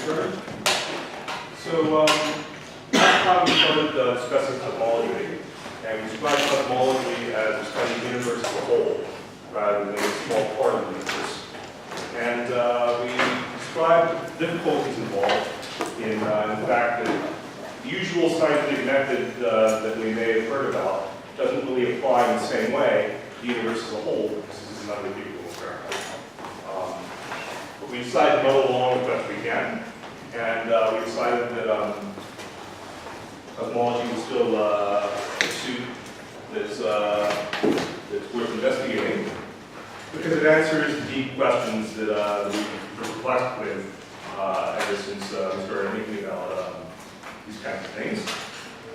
turn. So last time we started discussing cosmology, and we described cosmology as studying the universe as a whole, rather than a small part of the universe. And we described the difficulties involved in the fact that the usual scientific method that we may have heard about doesn't really apply in the same way to the universe as a whole, because this is not a people experiment. But we decided to go along as best we can, and we decided that cosmology was still a pursuit that's worth investigating, because it answers the deep questions that we've been perplexed with ever since we started thinking about these kinds of things.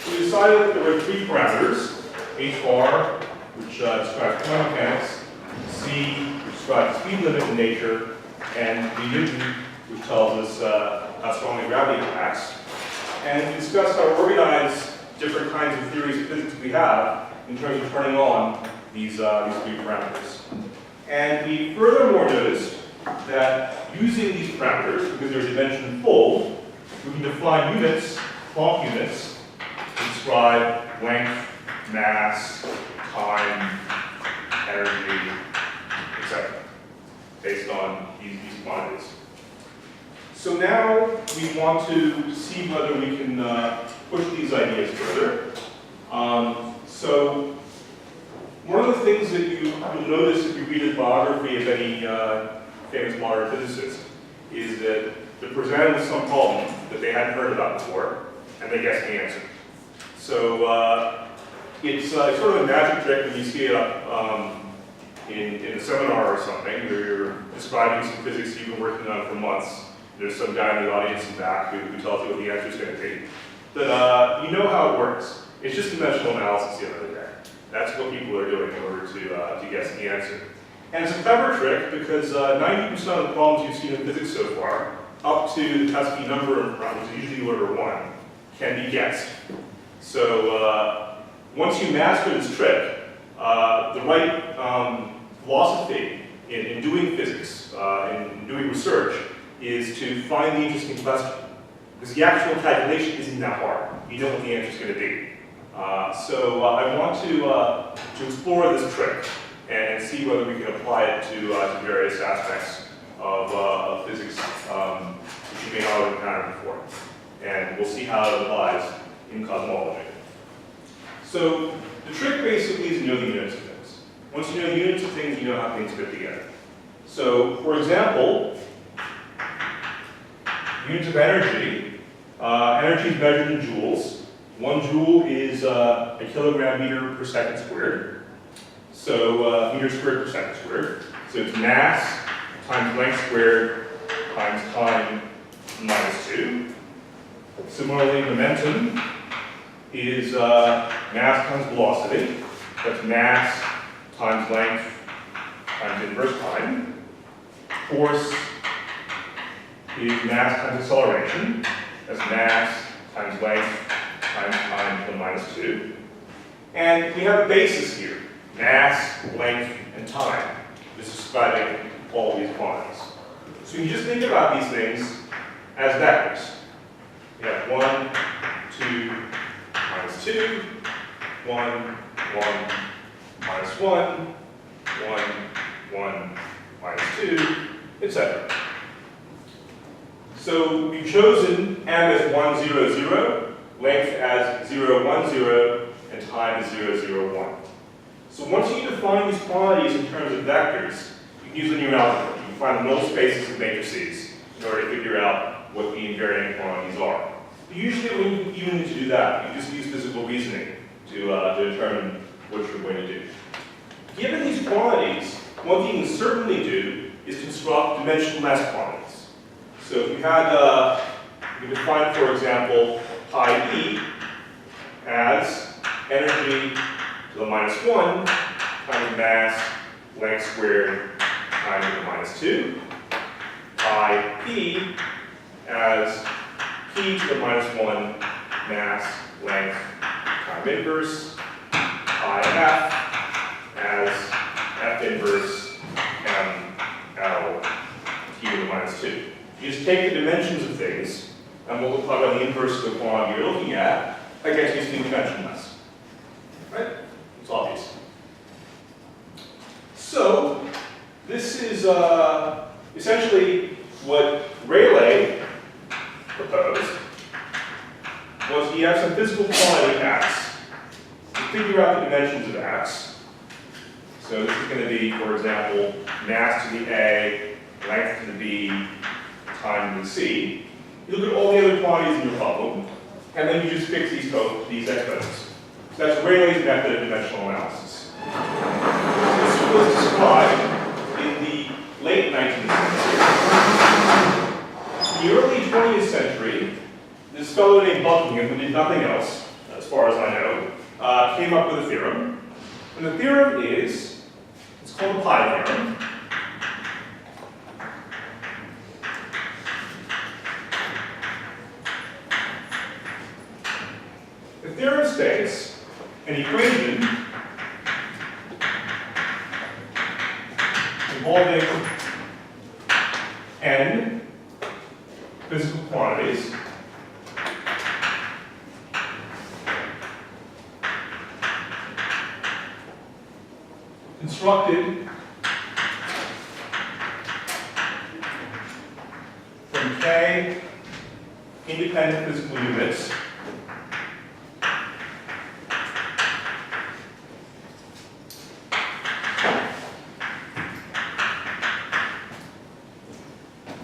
We decided that there were three parameters: HR, which describes quantum mechanics; C, which describes the speed limit in nature; and Newton, which tells us how strongly gravity acts. And we discussed how to organize different kinds of theories of physics we have in terms of turning on these three parameters. And we furthermore noticed that using these parameters, because they're dimension full, we can define units, Planck units, to describe length, mass, time, energy, etc., based on these quantities. So now we want to see whether we can push these ideas further. So one of the things that you'll notice if you read a biography of any famous modern physicist is that they're presented with some problem that they hadn't heard about before, and they guess the answer. So it's sort of a magic trick when you see it up in a seminar or something, where you're describing some physics you've been working on for months. There's some guy in the audience in the back who tells you what the answer is going to be. But you know how it works. It's just dimensional analysis the end of the day. That's what people are doing in order to guess the answer. And it's a clever trick because 90% of the problems you've seen in physics so far, up to the pesky number, which is usually order 1, can be guessed. So once you master this trick, the right philosophy in doing physics, in doing research, is to find the interesting question. Because the actual calculation isn't that hard. You know what the answer is going to be. So I want to explore this trick and see whether we can apply it to various aspects of physics which you may not have encountered before. And we'll see how it applies in cosmology. So the trick basically is to know the units of things. Once you know the units of things, you know how things fit together. So for example, units of energy. Energy is measured in joules. 1 joule is a kilogram meter per second squared. So meter squared per second squared. So it's mass times length squared times time minus 2. Similarly, momentum is mass times velocity. That's mass times length times inverse time. Force is mass times acceleration. That's mass times length times time to the minus 2. And we have a basis here: mass, length, and time. This is describing all these quantities. So you just think about these things as vectors. You have 1, 2, minus 2, 1, 1, minus 1, 1, 1, minus 2, etc. So we've chosen m as 1, 0, 0, length as 0, 1, 0, and time as 0, 0, 1. So once you define these quantities in terms of vectors, you can use them in your algebra. You can find the null spaces of matrices in order to figure out what the invariant quantities are. But usually when you even need to do that, you just use physical reasoning to determine what you're going to do. Given these quantities, one thing you can certainly do is construct dimensionless quantities. So if you had, you define, for example, pi e as energy to the minus 1 times mass, length squared, times to the minus 2. Pi p as p to the minus 1 mass, length, time inverse. Pi f as f inverse m l t to the minus 2. You just take the dimensions of things and multiply by the inverse of the quantity you're looking at, that gets you to dimensionless. Right? It's obvious. So, this is essentially what Rayleigh proposed, was he has some physical quantity x, to figure out the dimensions of x. So this is going to be, for example, mass to the A, length to the B, time to the C. You look at all the other quantities in your problem, and then you just fix these exponents. So that's Rayleigh's method of dimensional analysis. This was described in the late 19th century. In the early 20th century, this fellow named Buckingham, who did nothing else, as far as I know, came up with a theorem. And the theorem is, it's called the pi theorem. The theorem states an equation involving n physical quantities constructed from k independent physical units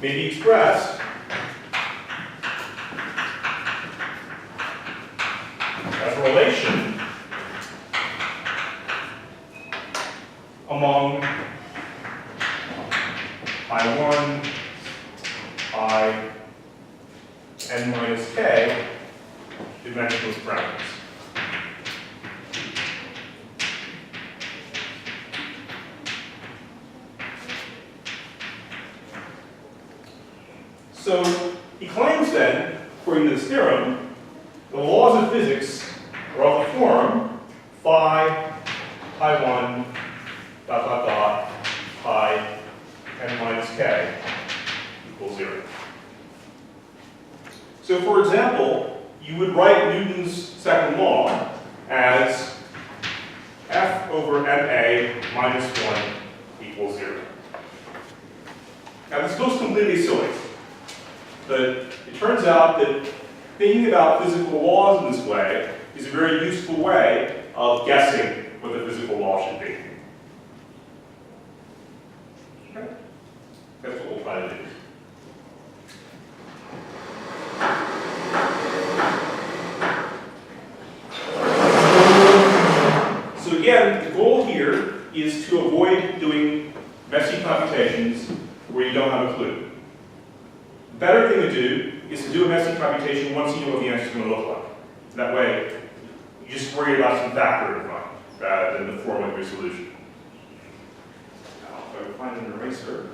may be expressed as a relation among I1, I, n minus k dimensionless parameters. So he claims then, according to this theorem, the laws of physics are of the form phi, pi1, dot, dot, dot, pi, n minus k equals 0. So for example, you would write Newton's second law as F over ma minus 1 equals 0. Now this looks completely silly, but it turns out that thinking about physical laws in this way is a very useful way of guessing what the physical law should be. Okay? That's what we'll try to do. So again, the goal here is to avoid doing messy computations where you don't have a clue. The better thing to do is to do a messy computation once you know what the answer is going to look like. That way, you just worry about some factor in front rather than the form of your solution. Now, if I can find an eraser.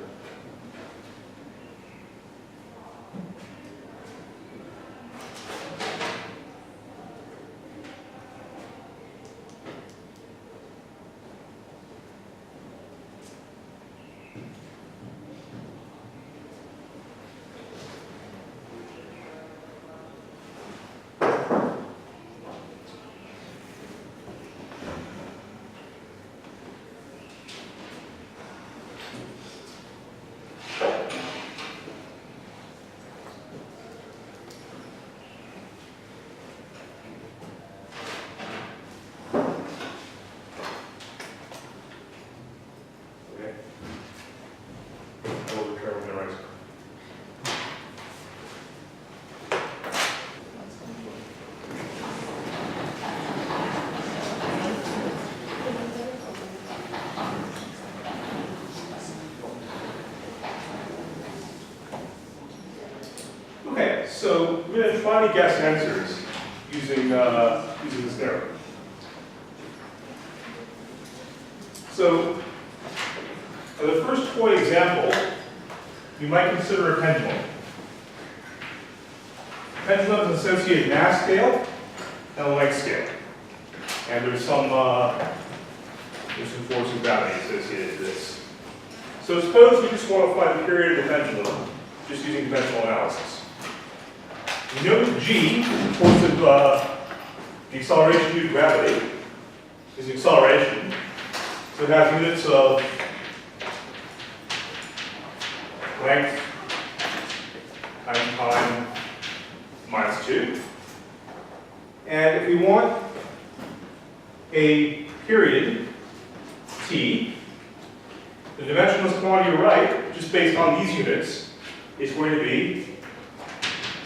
So we're going to try to guess answers using this theorem. So the first toy example, you might consider a pendulum. A pendulum is an associated mass scale and a length scale. And there's some force of gravity associated with this. So suppose we just want to find the period of the pendulum just using conventional analysis. We know that g, the force of the acceleration due to gravity, is an acceleration. So it has units of length times time minus 2. And if we want a period t, the dimensionless quantity you write, just based on these units, is going to be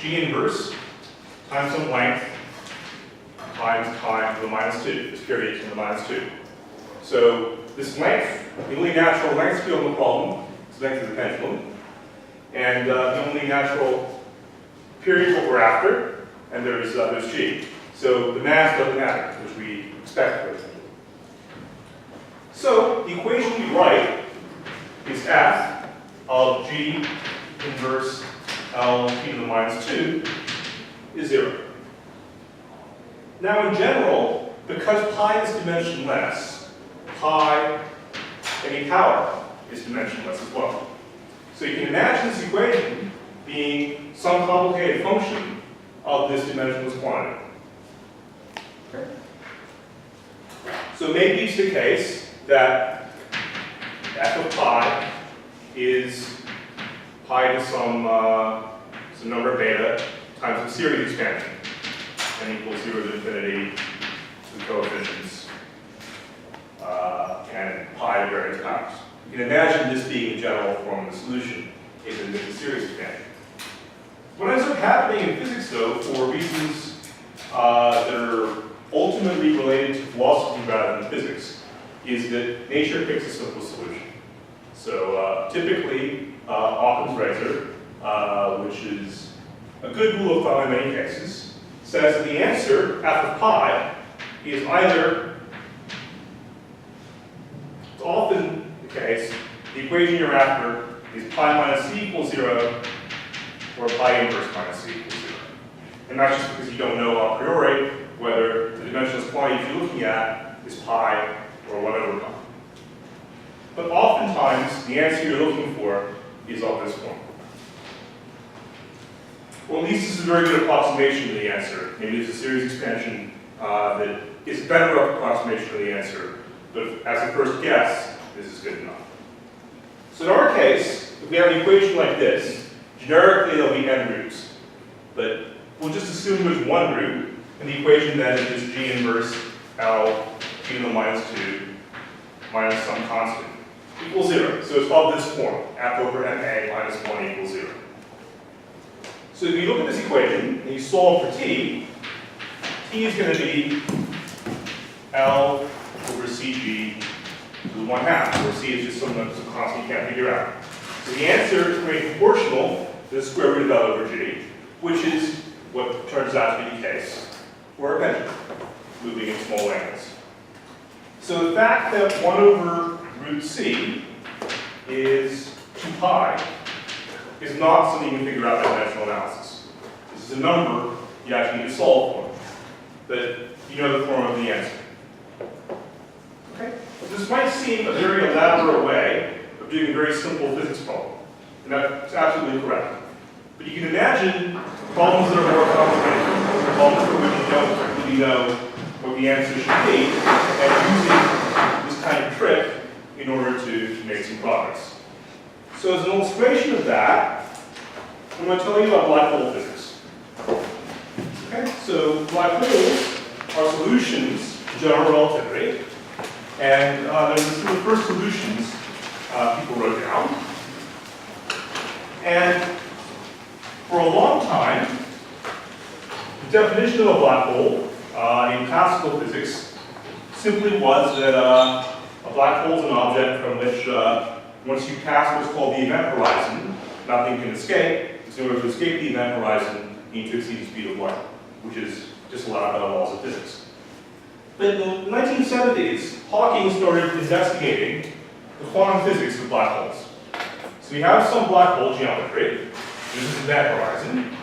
g inverse times some length times time to the minus 2, this period to the minus 2. So this length, the only natural length field in the problem is the length of the pendulum. And the only natural period is what we're after, and there's g. So the mass doesn't matter, which we expect for it. So the equation we write is f of g inverse L t to the minus 2 is 0. Now in general, because pi is dimensionless, pi, any power, is dimensionless as well. So you can imagine this equation being some complicated function of this dimensionless quantity. Okay. So maybe it's the case that f of pi is pi to some number beta times some series expansion, n equals 0 to infinity to the coefficients, and pi to various powers. You can imagine this being a general form of the solution if it is a series expansion. What ends up happening in physics, though, for reasons that are ultimately related to philosophy rather than physics, is that nature picks a simple solution. So typically, Occam's razor, which is a good rule of thumb in many cases, says that the answer, f of pi, is either, it's often the case, the equation you're after is pi minus c equals 0, or pi inverse minus c equals 0. And that's just because you don't know a priori whether the dimensionless quantity you're looking at is pi or 1 over pi. But oftentimes, the answer you're looking for is of this form. Or at least this is a very good approximation to the answer. Maybe there's a series expansion that is a better approximation to the answer, but as a first guess, this is good enough. So in our case, if we have an equation like this, generically there'll be n roots. But we'll just assume there's one root, and the equation then is just g inverse L t to the minus 2 minus some constant equals 0. So it's of this form, f over ma minus 1 equals 0. So if you look at this equation and you solve for t is going to be L over Cg to the 1/2, where c is just some constant you can't figure out. So the answer is going to be proportional to the square root of L over g, which is what turns out to be the case for a pendulum moving in small angles. So the fact that 1 over root c is 2 pi is not something you can figure out by dimensional analysis. This is a number you actually need to solve for, but you know the form of the answer. Okay? This might seem a very elaborate way of doing a very simple physics problem, and that's absolutely correct. But you can imagine problems that are more complicated, problems for which you don't really know what the answer should be, and using this kind of trick in order to make some progress. So as an illustration of that, I'm going to tell you about black hole physics. Okay, so black holes are solutions to general relativity, and there's some of the first solutions people wrote down. And for a long time, the definition of a black hole in classical physics simply was that a black hole is an object from which, once you pass what's called the event horizon, nothing can escape. So in order to escape the event horizon, you need to exceed the speed of light, which is just allowed by the laws of physics. But in the 1970s, Hawking started investigating the quantum physics of black holes. So we have some black hole geometry. This is the event horizon.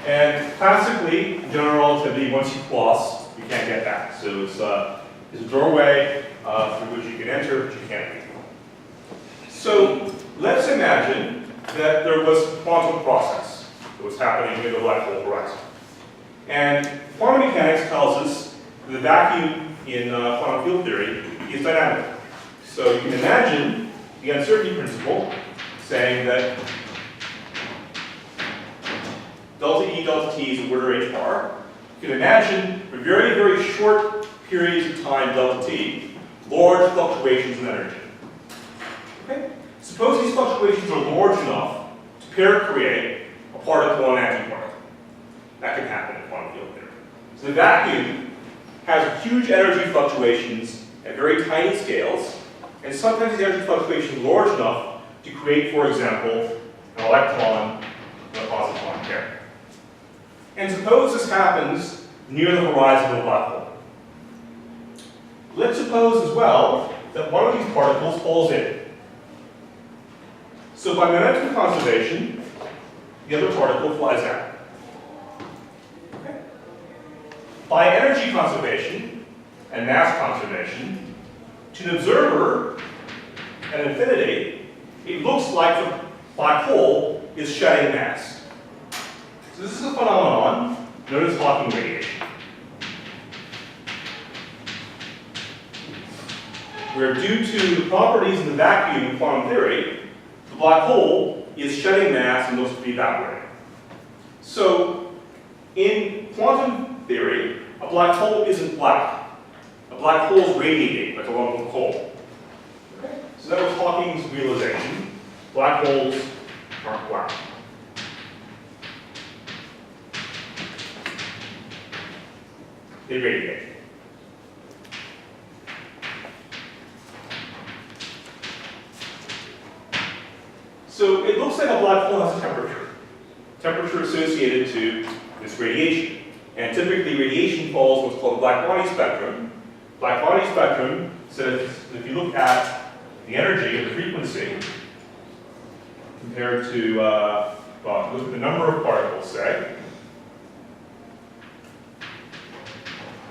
And classically, general relativity, once you cross, you can't get back. So it's a doorway through which you can enter, but you can't leave. imagine that there was a quantum process that was happening in the black hole horizon. And quantum mechanics tells us that the vacuum in quantum field theory is dynamic. So you can imagine the uncertainty principle saying that delta E delta T is a order H bar. You can imagine for very, very short periods of time, delta T, large fluctuations in energy. Okay? Suppose these fluctuations are large enough to pair create a particle and antiparticle. That can happen in quantum field theory. So the vacuum has huge energy fluctuations at very tiny scales, and sometimes the energy fluctuation is large enough to create, for example, an electron and a positron pair. And suppose this happens near the horizon of a black hole. Let's suppose as well that one of these particles falls in. So by momentum conservation, the other particle flies out. Okay. By energy conservation and mass conservation, to an observer at infinity, it looks like the black hole is shedding mass. So this is a phenomenon known as Hawking radiation, where due to the properties in the vacuum in quantum theory, the black hole is shedding mass and looks to be evaporating. So in quantum theory, a black hole isn't black. A black hole is radiating like a lump of coal. Okay? So that was Hawking's realization. Black holes aren't black. They radiate. So it looks like a black hole has a temperature associated to this radiation. And typically radiation falls what's called the black body spectrum. Black body spectrum says if you look at the energy of the frequency compared to, well, look at the number of particles, say,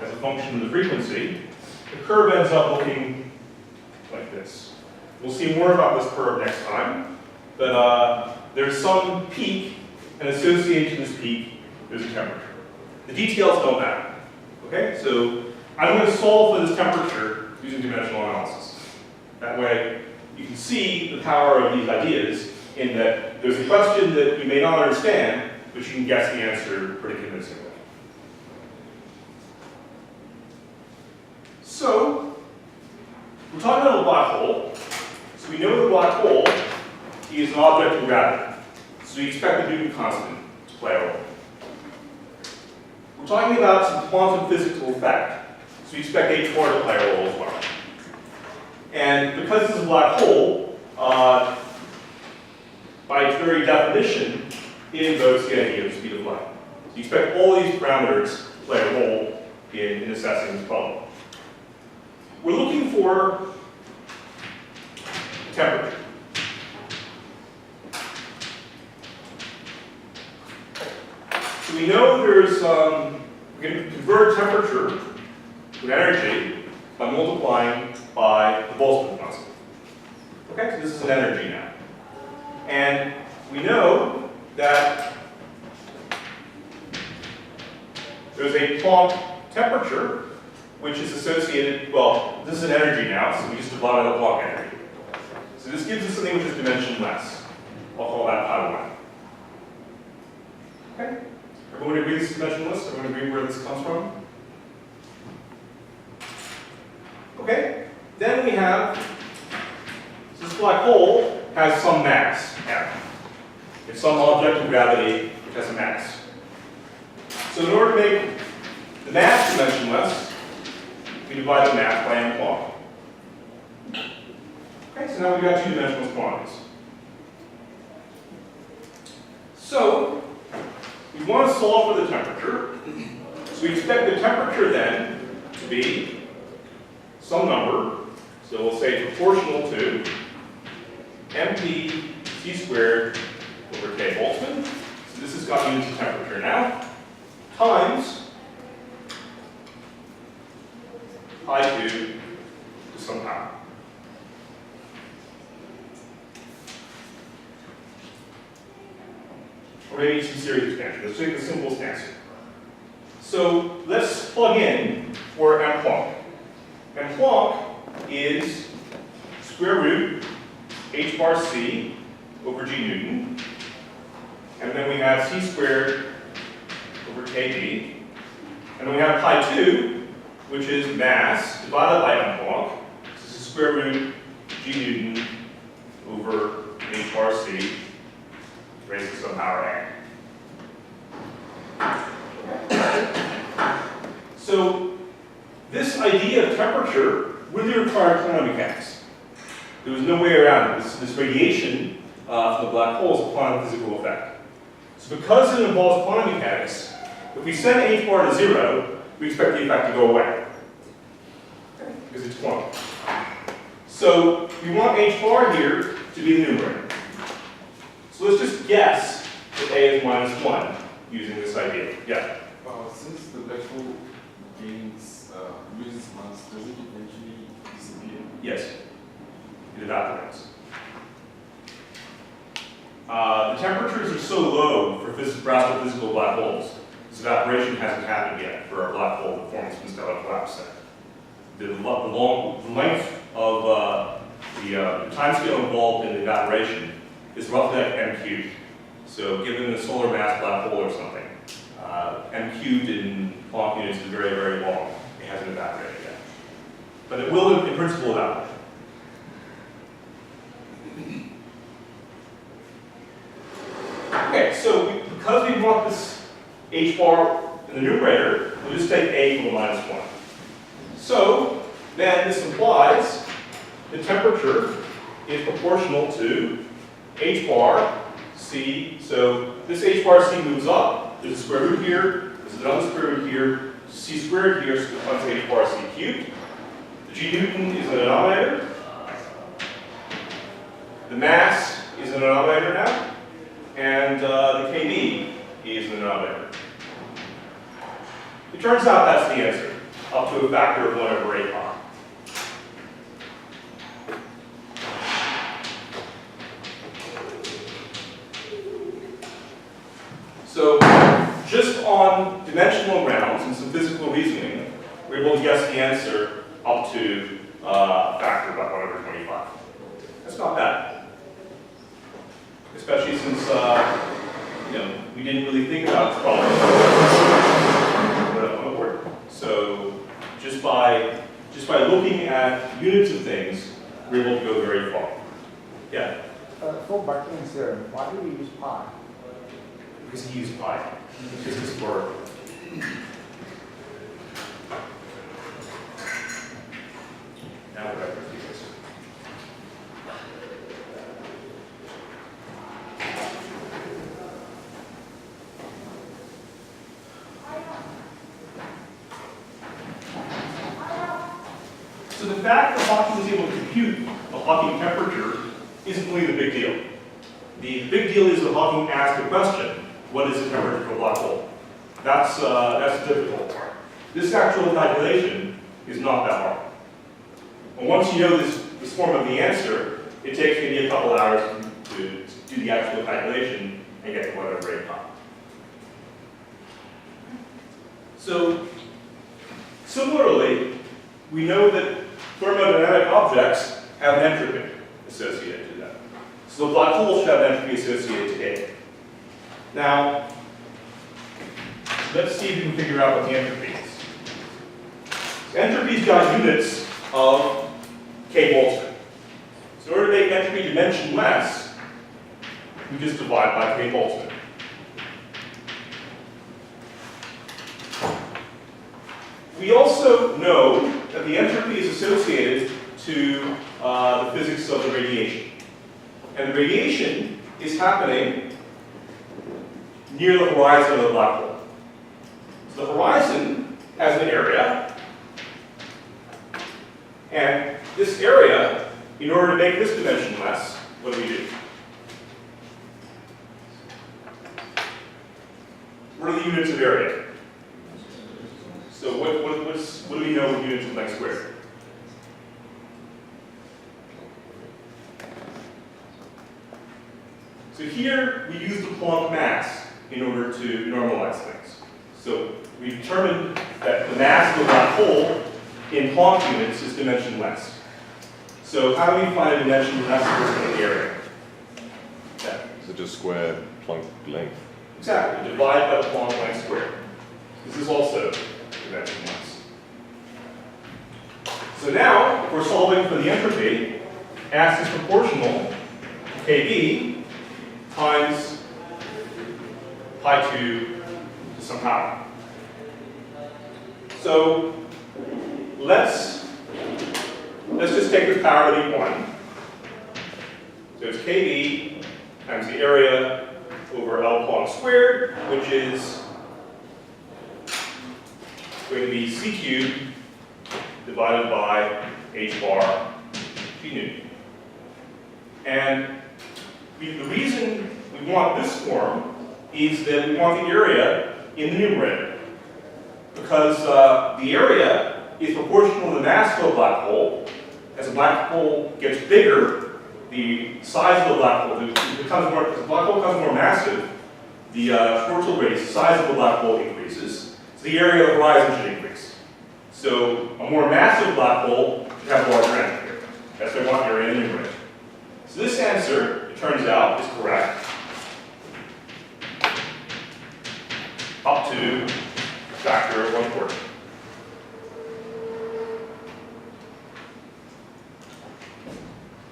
as a function of the frequency, the curve ends up looking like this. We'll see more about this curve next time, but there's some peak, and associated to this peak, there's a temperature. The details don't matter. Okay, so I'm going to solve for this temperature using dimensional analysis. That way, you can see the power of these ideas in that there's a question that you may not understand, but you can guess the answer pretty convincingly. So, we're talking about a black hole. So we know the black hole is an object of gravity. So we expect the Newton constant to play a role. We're talking about some quantum physical effect. So we expect H bar to play a role as well. And because this is a black hole, by its very definition, it invokes the idea of the speed of light. So you expect all these parameters to play a role in assessing this problem. We're looking for temperature. So we know there's, we're going to convert temperature to energy by multiplying by the Boltzmann constant. Okay, so this is an energy now. And we know that there's a Planck temperature which is associated, well, this is an energy now, so we just divide by the Planck energy. So this gives us something which is dimensionless. I'll call that pi 1. Okay? Everyone agree this is dimensionless? Everyone agree where this comes from? Okay? Then we have, so this black hole has some mass, M. It's some object of gravity which has a mass. So in order to make the mass dimensionless, we divide the mass by m Planck. Okay, so now we've got two-dimensional quantities. So we want to solve for the temperature. So we expect the temperature then to be some number. So we'll say proportional to mp c squared over k Boltzmann. So this has got units of temperature now, times pi 2 to some power. or maybe some series expansion. Let's take the simplest answer. So let's plug in for M Planck. M Planck is square root h bar c over g Newton, and then we have c squared over kb, and then we have pi 2, which is mass divided by M Planck. This is square root g Newton over h bar c raised to some power a. So this idea of temperature really required quantum mechanics. There was no way around it. This radiation from the black hole is a quantum physical effect. So because it involves quantum mechanics, if we set h bar to 0, we expect the effect to go away, because it's quantum. So we want h bar here to be the numerator. So let's just guess that a is -1 using this idea. Yeah? Since the black hole gains loses mass, does it eventually disappear? Yes. It evaporates. The temperatures are so low for astrophysical black holes, this evaporation hasn't happened yet for a black hole that forms from stellar collapse set. The length of the time scale involved in the evaporation is roughly like m cubed. So given the solar mass black hole or something, m cubed in Planck units is very, very long. It hasn't evaporated yet. But it will, in principle, evaporate. Okay, so because we want this h bar in the numerator, we'll just take a to the -1. So then this implies the temperature is proportional to h bar c. So this h bar c moves up. There's a square root here. There's another square root here. C squared here, so it becomes h bar c cubed. The g Newton is the denominator. The mass is the denominator now. And the kb is the denominator. It turns out that's the answer, up to a factor of 1 over 8 pi. So just on dimensional grounds and some physical reasoning, we're able to guess the answer up to a factor of about 1 over 25. That's not bad. Especially since we didn't really think about this problem. So just by looking at units of things, we're able to go very far. Yeah? For Buckley's theorem, why do we use pi? Because he used pi. Because it's for now we're back to this. So the fact that Hawking was able to compute the Hawking temperature isn't really the big deal. The big deal is that Hawking asked the question, what is the temperature of a black hole? That's the difficult part. This actual calculation is not that hard. And once you know this form of the answer, it takes maybe a couple hours to do the actual calculation and get to whatever rate pi. So similarly, we know that thermodynamic objects have an entropy associated to them. So the black hole should have an entropy associated to A. Now, let's see if we can figure out what the entropy is. Entropy's got units of K Boltzmann. So in order to make entropy dimensionless, we just divide by K Boltzmann. We also know that the entropy is associated to the physics of the radiation. And the radiation is happening near the horizon of the black hole. So the horizon has an area, and this area, in order to make this dimensionless, what do we do? What are the units of area? So what do we know with units of length squared? So here we use the Planck mass in order to normalize things. So we determined that the mass of a black hole in Planck units is dimensionless. So how do we find a dimension less for the area? Yeah. So just square Planck length. Exactly, divide by the Planck length squared. This is also dimensionless. So now, if we're solving for the entropy, S is proportional to KB times pi2 to some power. So let's just take this power to be 1. So it's KB times the area over L Planck squared, which is going to be C cubed divided by H bar G newton. And the reason we want this form is that we want the area in the numerator. Because the area is proportional to the mass of a black hole. As a black hole gets bigger, the size of the black hole becomes more, as the black hole becomes more massive, the Schwarzschild radius, the size of the black hole increases, so the area of the horizon should increase. So a more massive black hole should have a larger entropy. That's why I want area in the numerator. So this answer, it turns out, is correct up to a factor of 1/4.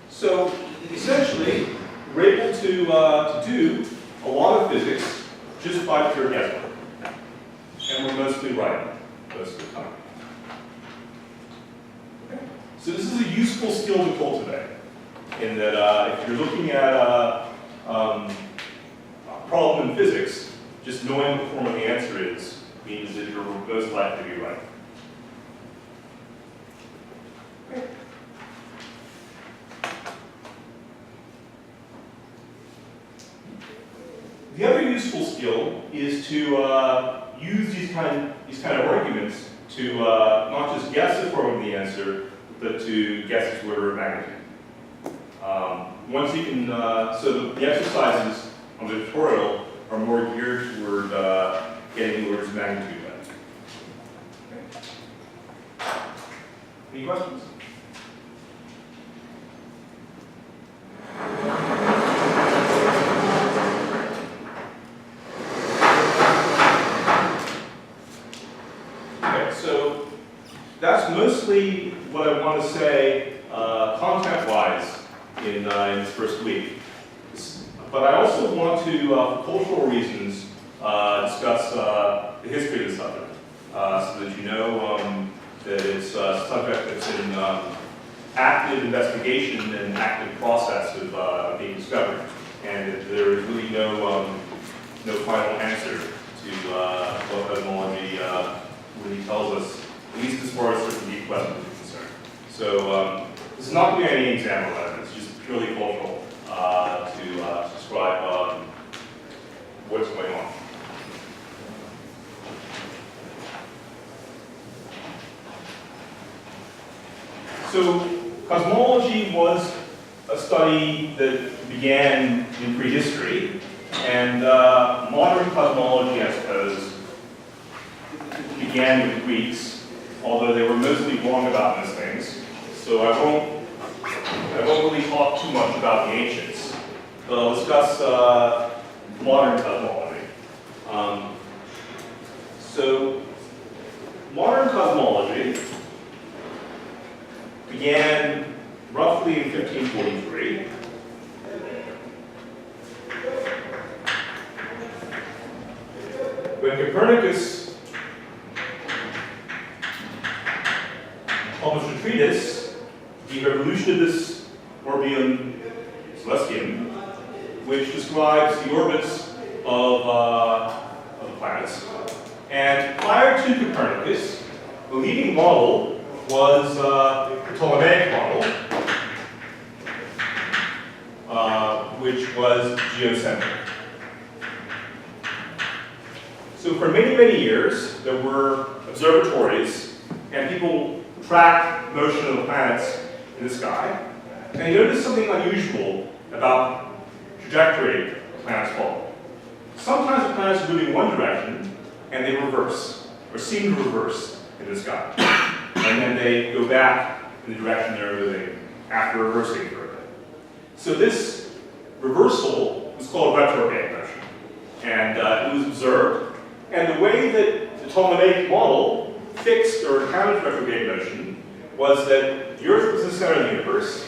So essentially, we're able to do a lot of physics just by pure guesswork. And we're mostly right most of the time. Okay. So this is a useful skill to cultivate, in that if you're looking at a problem in physics, just knowing what form of the answer is means that you're most likely to be right. Okay. The other useful skill is to use these kind of arguments to not just guess the form of the answer, but to guess its order of magnitude. Once you can, so the exercises on the tutorial are more geared toward getting the orders of magnitude right. Okay. Any questions? Okay, so that's mostly what I want to say content-wise in this first week. But I also want to, for cultural reasons, discuss the history of the subject, so that you know that it's a subject that's in active investigation and active process of being discovered, and that there is really no final answer to what cosmology really tells us, at least as far as certain deep questions are concerned. So this is not going to be any exam relevant, it's just purely cultural to describe what's going on. So cosmology was a study that began in prehistory, and modern cosmology, I suppose, began with the Greeks, although they were mostly wrong about most things. So I won't really talk too much about the ancients, but I'll discuss modern cosmology. So modern cosmology began roughly in 1543. When Copernicus published a treatise, The Revolutionibus Orbium Celestium, which describes the orbits of the planets. And prior to Copernicus, the leading model was the Ptolemaic model, which was geocentric. So for many, many years, there were observatories, and people tracked motion of the planets in the sky, and they noticed something unusual about the trajectory the planets follow. sometimes the planets are moving in one direction and they reverse, or seem to reverse in the sky. And then they go back in the direction they're moving after reversing for a bit. So this reversal is called retrograde motion. And it was observed. And the way that the Ptolemaic model fixed or accounted for retrograde motion was that the Earth was the center of the universe.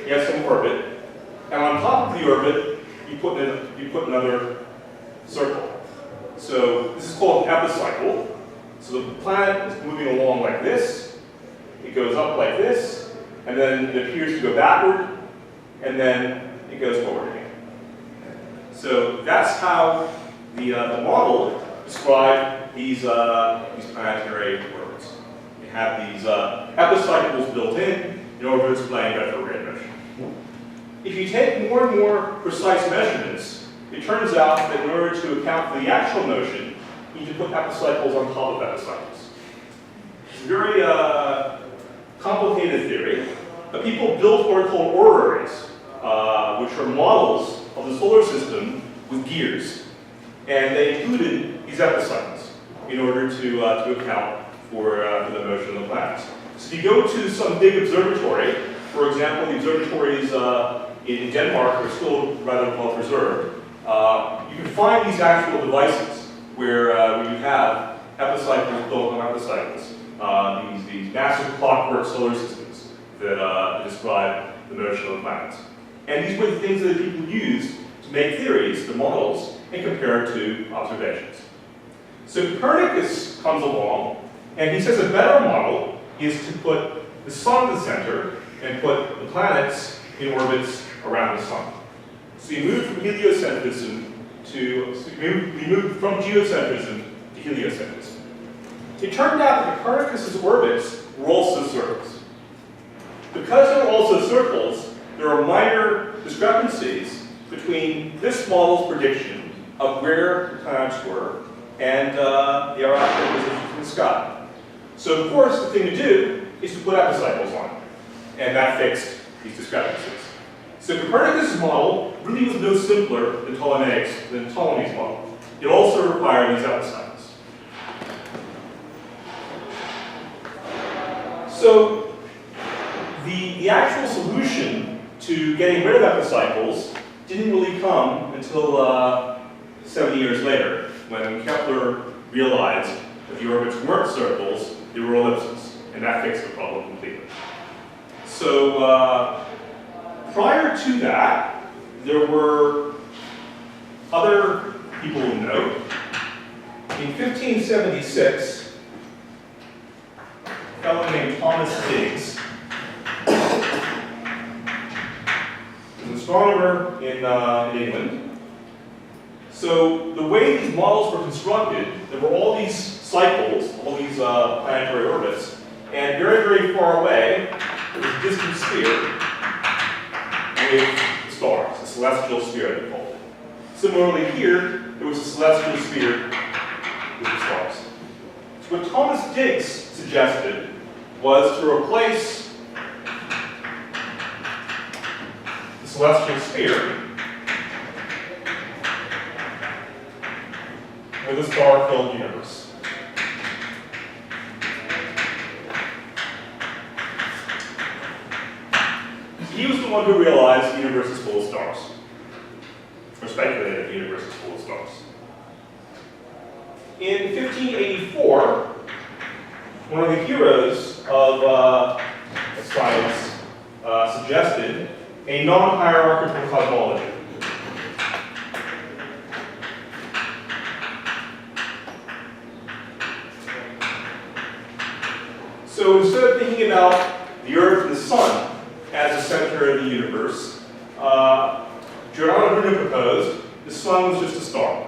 You have some orbit. And on top of the orbit, you put another circle. So this is called an epicycle. So the planet is moving along like this. It goes up like this. And then it appears to go backward. And then it goes forward again. So that's how the model described these planetary orbits. You have these epicycles built in order to explain retrograde motion. If you take more and more precise measurements, it turns out that in order to account for the actual motion, you need to put epicycles on top of epicycles. It's a very complicated theory, but people built what are called oraries, which are models of the solar system with gears. And they included these epicycles in order to account for the motion of the planets. So if you go to some big observatory, for example, the observatories in Denmark are still rather well preserved, you can find these actual devices where you have epicycles built on epicycles, these massive clockwork solar systems that describe the motion of the planets. And these were the things that people used to make theories, the models, and compare it to observations. So Copernicus comes along, and he says a better model is to put the sun at the center and put the planets in orbits around the sun. So you move from heliocentrism we moved from geocentrism to heliocentrism. It turned out that Copernicus's orbits were also circles. Because they were also circles, there are minor discrepancies between this model's prediction of where the planets were and their actual positions in the sky. So of course, the thing to do is to put epicycles on it, and that fixed these discrepancies. So Copernicus' model really was no simpler than Ptolemy's model. It also required these epicycles. So the actual solution to getting rid of epicycles didn't really come until 70 years later, when Kepler realized that the orbits weren't circles, they were ellipses, and that fixed the problem completely. So prior to that, there were other people who note. In 1576, a fellow named Thomas Digges was an astronomer in England. So the way these models were constructed, there were all these cycles, all these planetary orbits, and very, very far away, there was a distant sphere with the stars, a celestial sphere they called it. Similarly here, there was a celestial sphere with the stars. So what Thomas Digges suggested was to replace the celestial sphere with a star-filled universe. He was the one who realized the universe is full of stars, or speculated that the universe is full of stars. In 1584, one of the heroes of science suggested a non-hierarchical cosmology. So instead of thinking about the Earth and the Sun as the center of the universe, Giordano Bruno proposed the Sun was just a star.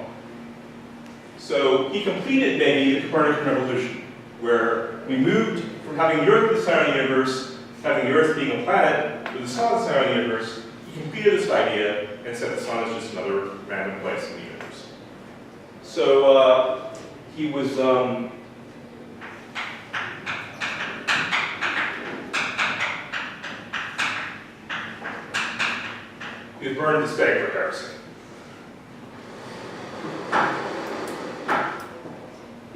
So he completed maybe the Copernican revolution, where we moved from having the Earth at the center of the universe to having the Earth being a planet with the Sun at the center of the universe. He completed this idea and said the Sun is just another random place in the universe. So he was burned at the stake for heresy.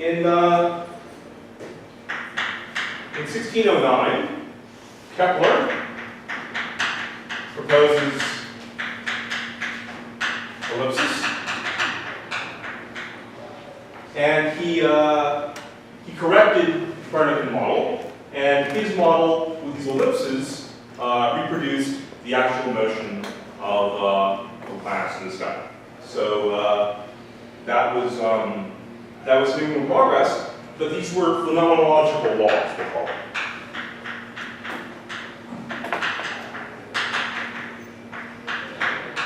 In 1609, Kepler proposes ellipsis, and he corrected the Copernican model, and his model with these ellipses reproduced the actual motion of planets in the sky. So that was making progress, but these were phenomenological laws, they call them.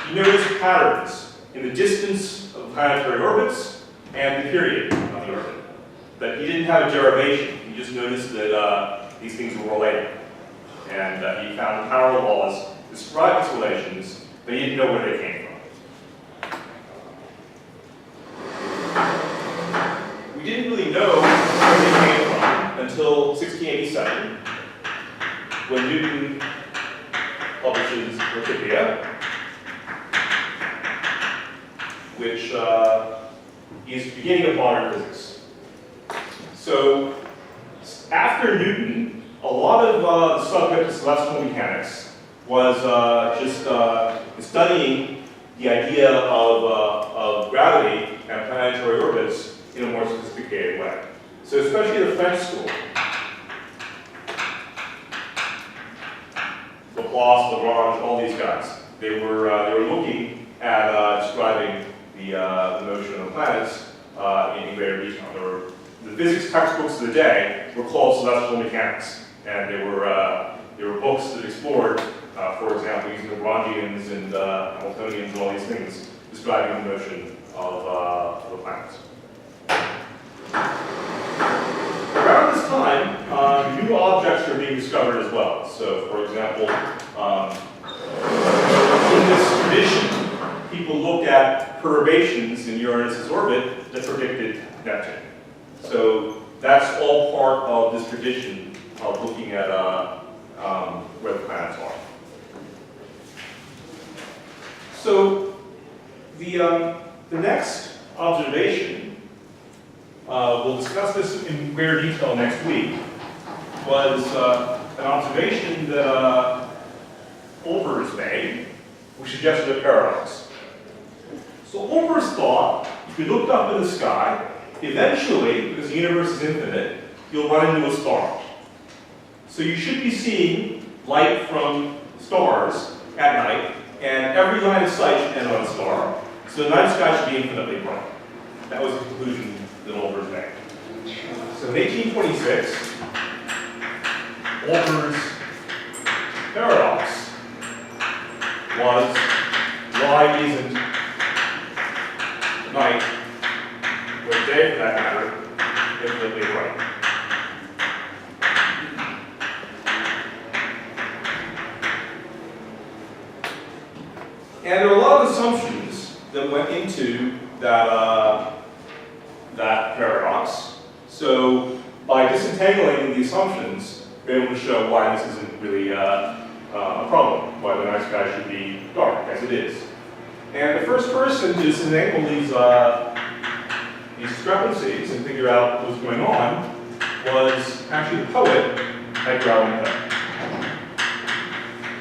You notice patterns in the distance of planetary orbits and the period of the orbit. That he didn't have a derivation, he just noticed that these things were related. And he found parallel laws describe these relations, but he didn't know where they came from. We didn't really know where they came from until 1687, when Newton publishes Principia, which is the beginning of modern physics. So after Newton, a lot of the subject of celestial mechanics was just studying the idea of gravity and planetary orbits in a more sophisticated way. So especially the French school, Laplace, Lagrange, all these guys, they were looking at describing the motion of planets in greater detail. The physics textbooks of the day were called celestial mechanics, and they were books that explored, for example, using Lagrangians and Hamiltonians and all these things, describing the motion of the planets. Around this time, new objects are being discovered as well. So, for example, in this tradition, people looked at perturbations in Uranus's orbit that predicted Neptune. So that's all part of this tradition of looking at where the planets are. So the next observation, we'll discuss this in greater detail next week, was an observation that Olbers made, which suggested a paradox. So Olbers thought if you looked up in the sky, eventually, because the universe is infinite, you'll run into a star. So you should be seeing light from stars at night, and every line of sight should end on a star. So the night sky should be infinitely bright. That was the conclusion that Olbers made. So in 1826, Olbers' paradox was, why isn't night, or day for that matter, infinitely bright? And there are a lot of assumptions that went into that paradox. So by disentangling the assumptions, we're able to show why this isn't really a problem, why the night sky should be dark, as it is. And the first person to disentangle these discrepancies and figure out what was going on was actually the poet Edgar Allan Poe.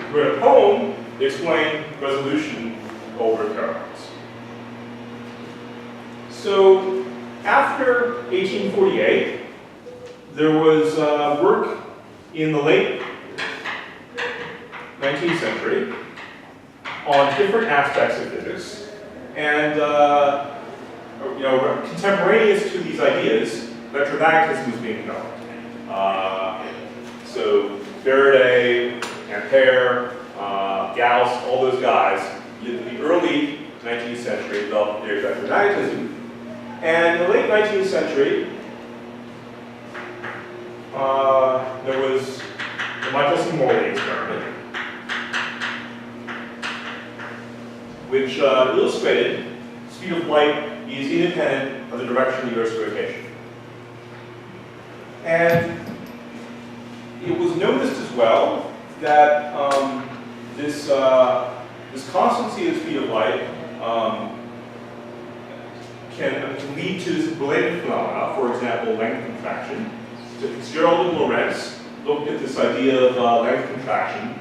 He wrote a poem that explained resolution over paradox. So after 1848, there was work in the late 19th century on different aspects of physics, and contemporaneous to these ideas, electromagnetism was being developed. So Faraday, Ampere, Gauss, all those guys, in the early 19th century developed the theory of electromagnetism, and in the late 19th century, there was the Michelson-Morley experiment, which illustrated speed of light is independent of the direction of the Earth's rotation. And it was noticed as well that this constancy of the speed of light can lead to related phenomena, for example, length contraction. So Fitzgerald and Lorentz looked at this idea of length contraction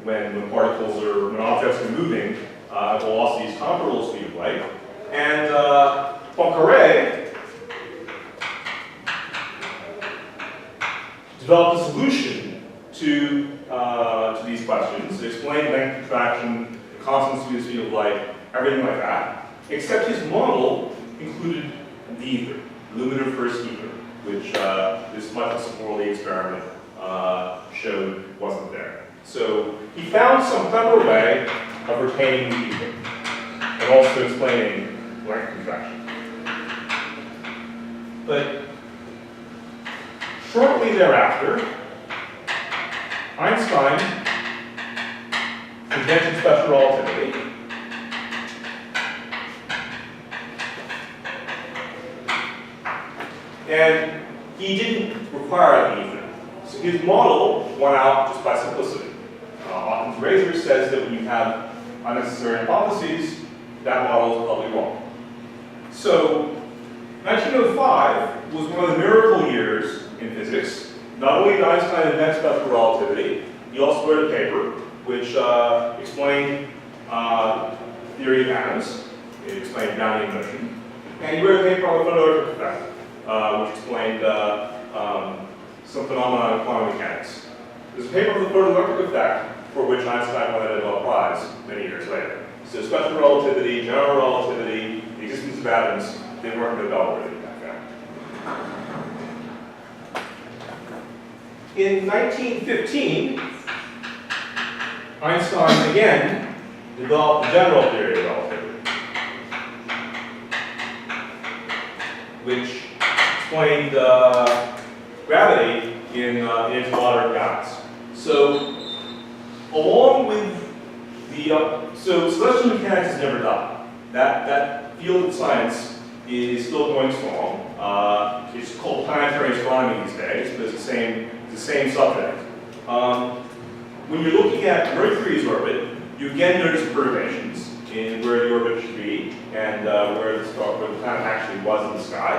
when objects are moving at velocities comparable to the speed of light. And Poincaré developed a solution to these questions. It explained length contraction, the constant speed of the speed of light, everything like that. Except his model included neither, luminous first ether, which this Michael-Morley experiment showed wasn't there. So he found some clever way of retaining the ether and also explaining length contraction. But shortly thereafter, Einstein invented special relativity. And he didn't require the ether. So his model won out just by simplicity. Occam's razor says that when you have unnecessary hypotheses, that model is probably wrong. So 1905 was one of the miracle years in physics. Not only did Einstein invent special relativity, he also wrote a paper which explained theory of atoms. It explained Brownian motion. And he wrote a paper on the photoelectric effect, which explained some phenomena in quantum mechanics. There's a paper on the photoelectric effect for which Einstein won a Nobel Prize many years later. So special relativity, general relativity, the existence of atoms, they weren't Nobel worthy back then. In 1915, Einstein again developed the general theory of relativity, which explained gravity in its moderate guise. So, along with the so celestial mechanics has never died. That field of science is still going strong. It's called planetary astronomy these days, but it's the same subject. When you're looking at Mercury's orbit, you again notice perturbations in where the orbit should be and where the planet actually was in the sky,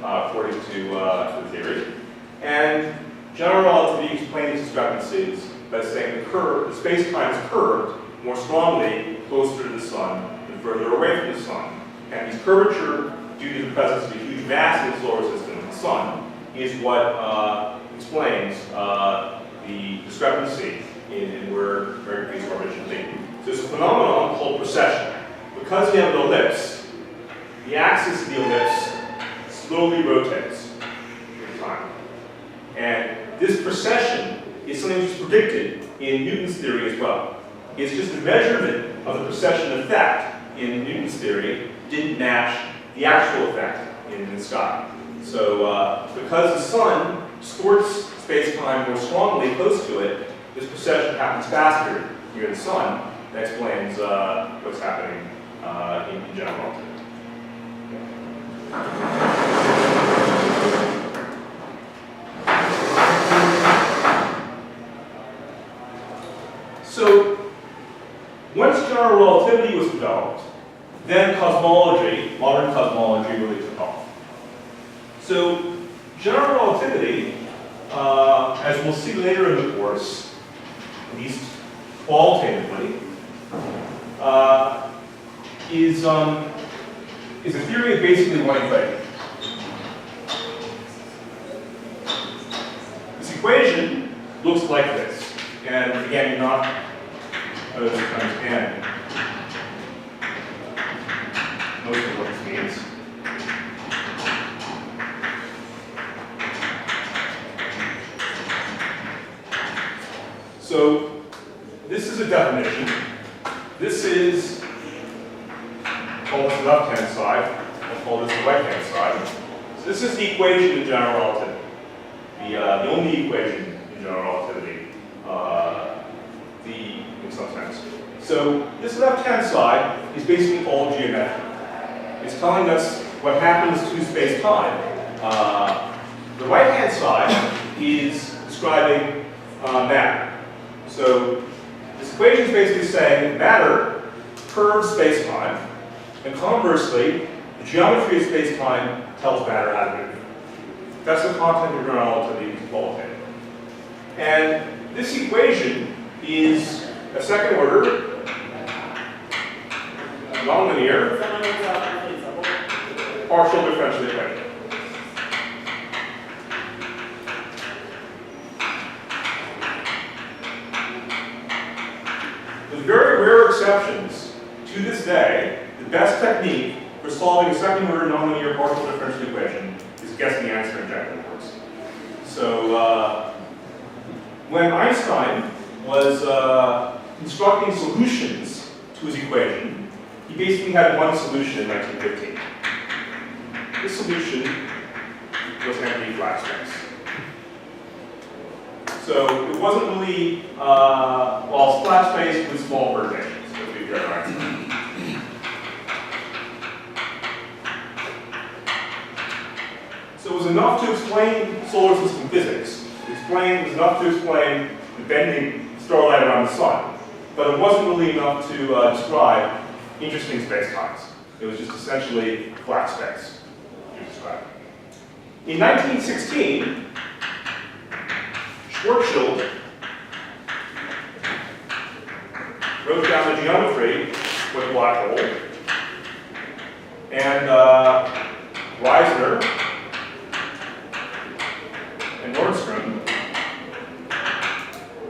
according to the theory. And general relativity explains these discrepancies by saying the space-time is curved more strongly closer to the sun than further away from the sun. And this curvature, due to the presence of a huge mass in the solar system, the sun, is what explains the discrepancy in where Mercury's orbit should be. So it's a phenomenon called precession. Because you have an ellipse, the axis of the ellipse slowly rotates over time. And this precession is something which is predicted in Newton's theory as well. It's just the measurement of the precession effect in Newton's theory didn't match the actual effect in the sky. So because the sun distorts space-time more strongly close to it, this precession happens faster near the sun. That explains what's happening in general relativity. So, once general relativity was developed, then cosmology, modern cosmology, really took off. So, general relativity, as we'll see later in the course, at least qualitatively, is a theory of basically one equation. This equation looks like this. And again, you're not supposed to understand most of what this means. So this is a definition. This is, call this the left-hand side. I'll call this the right-hand side. So this is the equation in general relativity. The only equation in general relativity. In some sense. So this left-hand side is basically all geometric. It's telling us what happens to space-time. The right-hand side is describing matter. So this equation is basically saying that matter curves space-time, and conversely, The geometry of space-time tells matter how to move. That's the content of your relativity qualitative. And this equation is a second order, nonlinear, partial differential equation. With very rare exceptions, to this day, the best technique for solving a second order nonlinear partial differential equation is guessing the answer in general numbers. So when Einstein was constructing solutions to his equation, he basically had one solution in 1915. This solution was empty flat space. So it wasn't really, well, flat space with small perturbations, as we've got Einstein. So it was enough to explain solar system physics. It was enough to explain the bending starlight around the sun, but it wasn't really enough to describe interesting spacetimes. It was just essentially flat space to describe. In 1916, Schwarzschild wrote down the geometry with a black hole, and Reisner and Nordstrom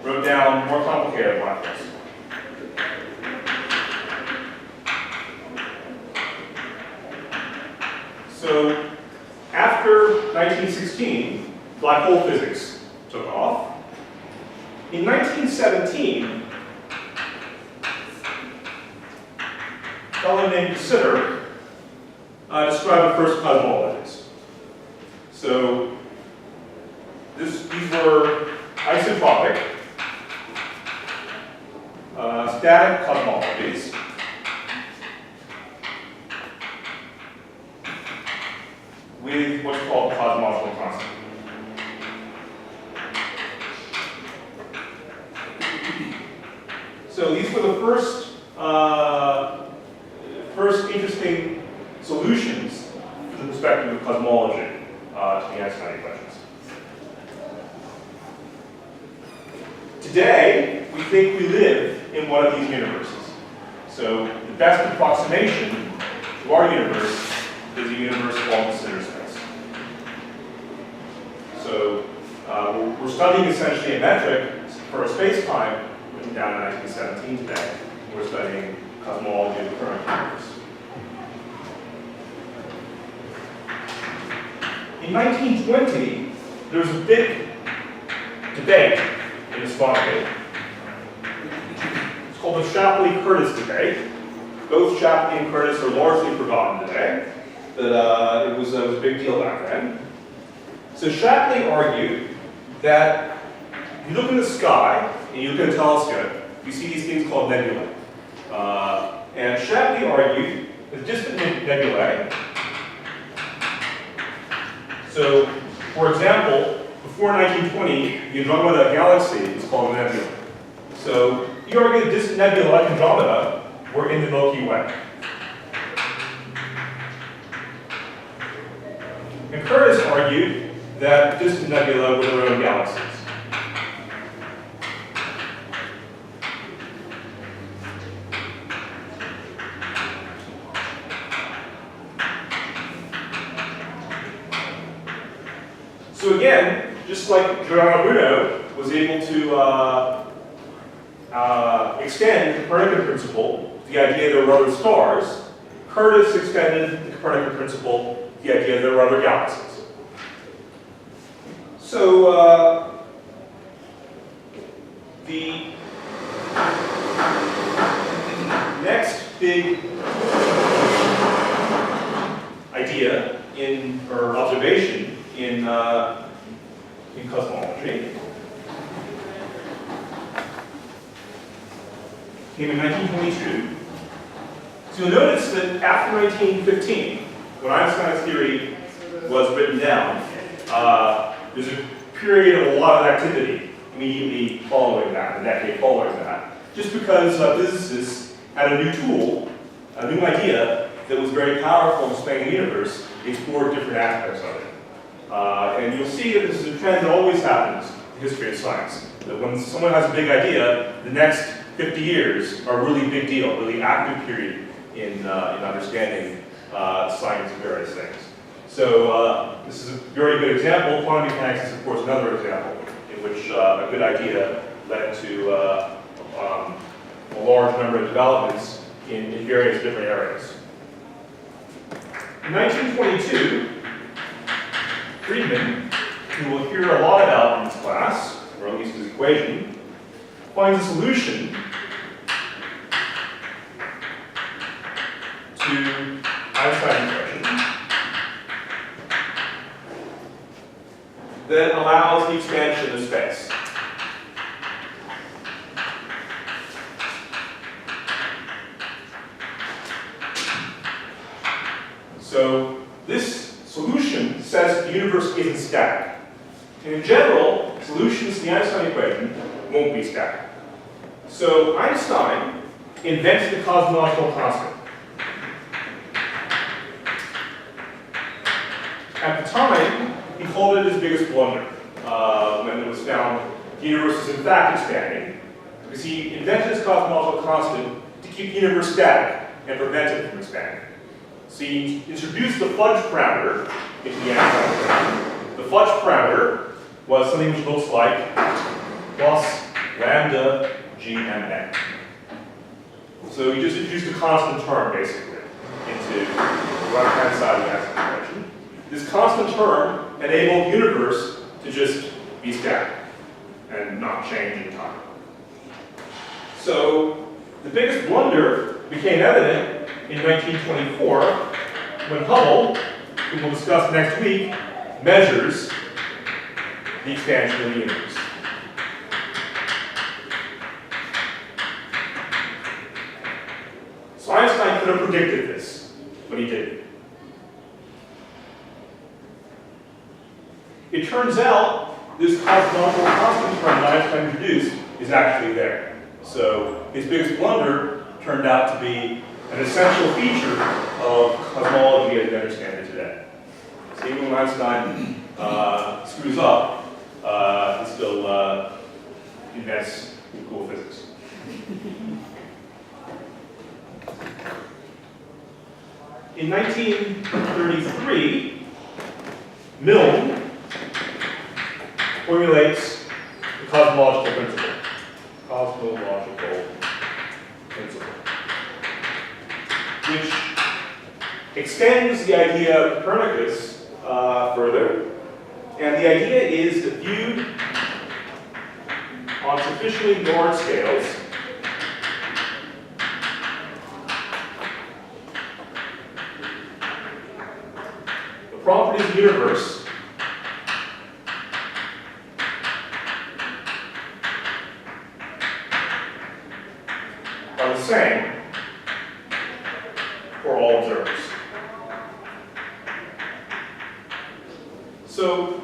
wrote down more complicated black holes. So after 1916, black hole physics took off. In 1917, a fellow named Sitter described the first cosmologies. So these were isotropic, static cosmologies. With what's called cosmological constant. So these were the first interesting solutions to the perspective of cosmology to the Einstein equations. Today, we think we live in one of these universes. So the best approximation to our universe is a universe called the Sitter space. So we're studying essentially a metric for a space-time written down in 1917 today. We're studying cosmology of the current universe. In 1920, there was a big debate in astronomy. It's called the Shapley-Curtis debate. Both Shapley and Curtis are largely forgotten today, but it was a big deal back then. So Shapley argued that if you look in the sky and you look at a telescope, you see these things called nebulae. And Shapley argued that distant nebulae. So, for example, before 1920, the Andromeda galaxy was called a nebula. So he argued that distant nebulae like Andromeda were in the Milky Way. And Curtis argued that distant nebulae were their own galaxies. So again, just like Giordano Bruno was able to extend the Copernican principle to the idea there were other stars, Curtis extended the Copernican principle to the idea there were other galaxies. So the next big idea or observation in cosmology came in 1922. So you'll notice that after 1915, when Einstein's theory was written down, there's a period of a lot of activity immediately following that, the decade following that, just because physicists had a new tool, a new idea that was very powerful in explaining the universe, explored different aspects of it. And you'll see that this is a trend that always happens in the history of science. That when someone has a big idea, the next 50 years are a really big deal, really active period in understanding science and various things. So this is a very good example. Quantum mechanics is, of course, another example in which a good idea led to a large number of developments in various different areas. In 1922, Friedman, who we'll hear a lot about in this class, or at least his equation, finds a solution to Einstein's equation that allows the expansion of space. So this solution says the universe isn't static. And in general, solutions to the Einstein equation won't be static. So Einstein invented the cosmological constant. At the time, he called it his biggest blunder when it was found the universe is in fact expanding, because he invented his cosmological constant to keep the universe static and prevent it from expanding. So he introduced the fudge parameter into the Einstein equation. The fudge parameter was something which looks like plus lambda gmn. So he just introduced a constant term, basically, into the right-hand side of the Einstein equation. This constant term enabled the universe to just be static and not change in time. So the biggest blunder became evident in 1924 when Hubble, who we'll discuss next week, measures the expansion of the universe. So Einstein could have predicted this, but he didn't. It turns out this cosmological constant term that Einstein introduced is actually there. So his biggest blunder turned out to be an essential feature of cosmology as we understand it today. So even when Einstein screws up, he still invents cool physics. In 1933, Milne formulates the cosmological principle. Which extends the idea of Copernicus further. And the idea is that viewed on sufficiently large scales, the properties of the universe are the same for all observers. So,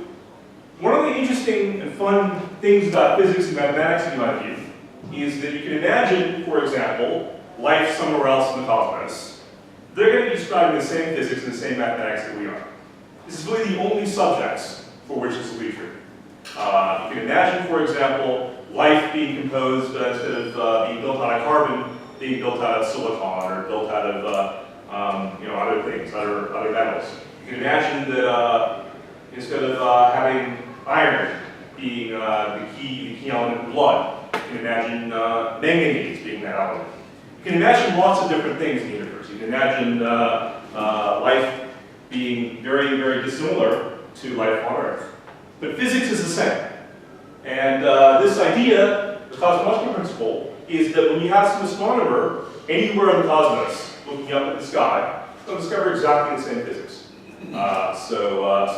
one of the interesting and fun things about physics and mathematics, in my view, is that you can imagine, for example, life somewhere else in the cosmos. They're going to be describing the same physics and the same mathematics that we are. This is really the only subjects for which this will be true. You can imagine, for example, life being composed, instead of being built out of carbon, being built out of silicon or built out of other things, other metals. You can imagine that instead of having iron being the key element in blood, you can imagine manganese being that element. You can imagine lots of different things in the universe. You can imagine life being very, very dissimilar to life on Earth. But physics is the same. And this idea, the cosmological principle, is that when you have some astronomer anywhere in the cosmos looking up at the sky, they'll discover exactly the same physics. So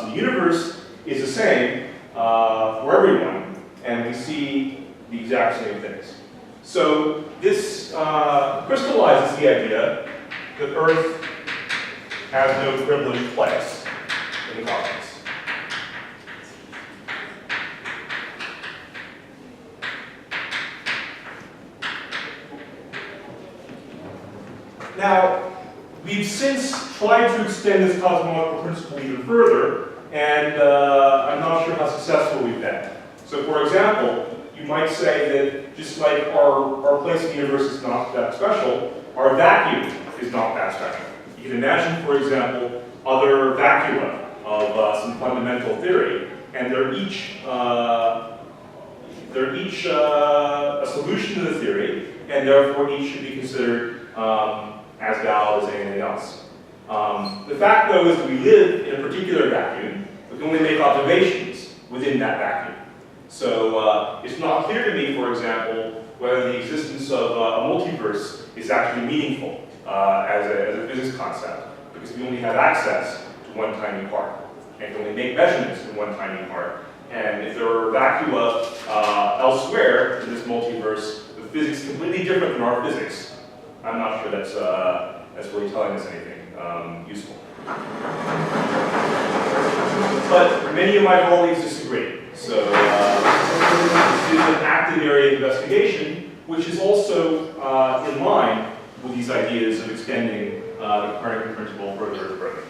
the universe is the same for everyone, and we see the exact same things. So this crystallizes the idea that Earth has no privileged place in the cosmos. Now, We've since tried to extend this cosmological principle even further, and I'm not sure how successful we've been. So for example, you might say that just like our place in the universe is not that special, our vacuum is not that special. You can imagine, for example, other vacua of some fundamental theory, and they're each a solution to the theory, and therefore each should be considered as valid as anything else. The fact, though, is that we live in a particular vacuum. We can only make observations within that vacuum. So it's not clear to me, for example, whether the existence of a multiverse is actually meaningful as a physics concept, because we only have access to one tiny part, and can only make measurements in one tiny part. And if there are vacua elsewhere in this multiverse, the physics is completely different than our physics. I'm not sure that's really telling us anything useful. But many of my colleagues disagree. So this is an active area of investigation, which is also in line with these ideas of extending the Copernican principle further and further.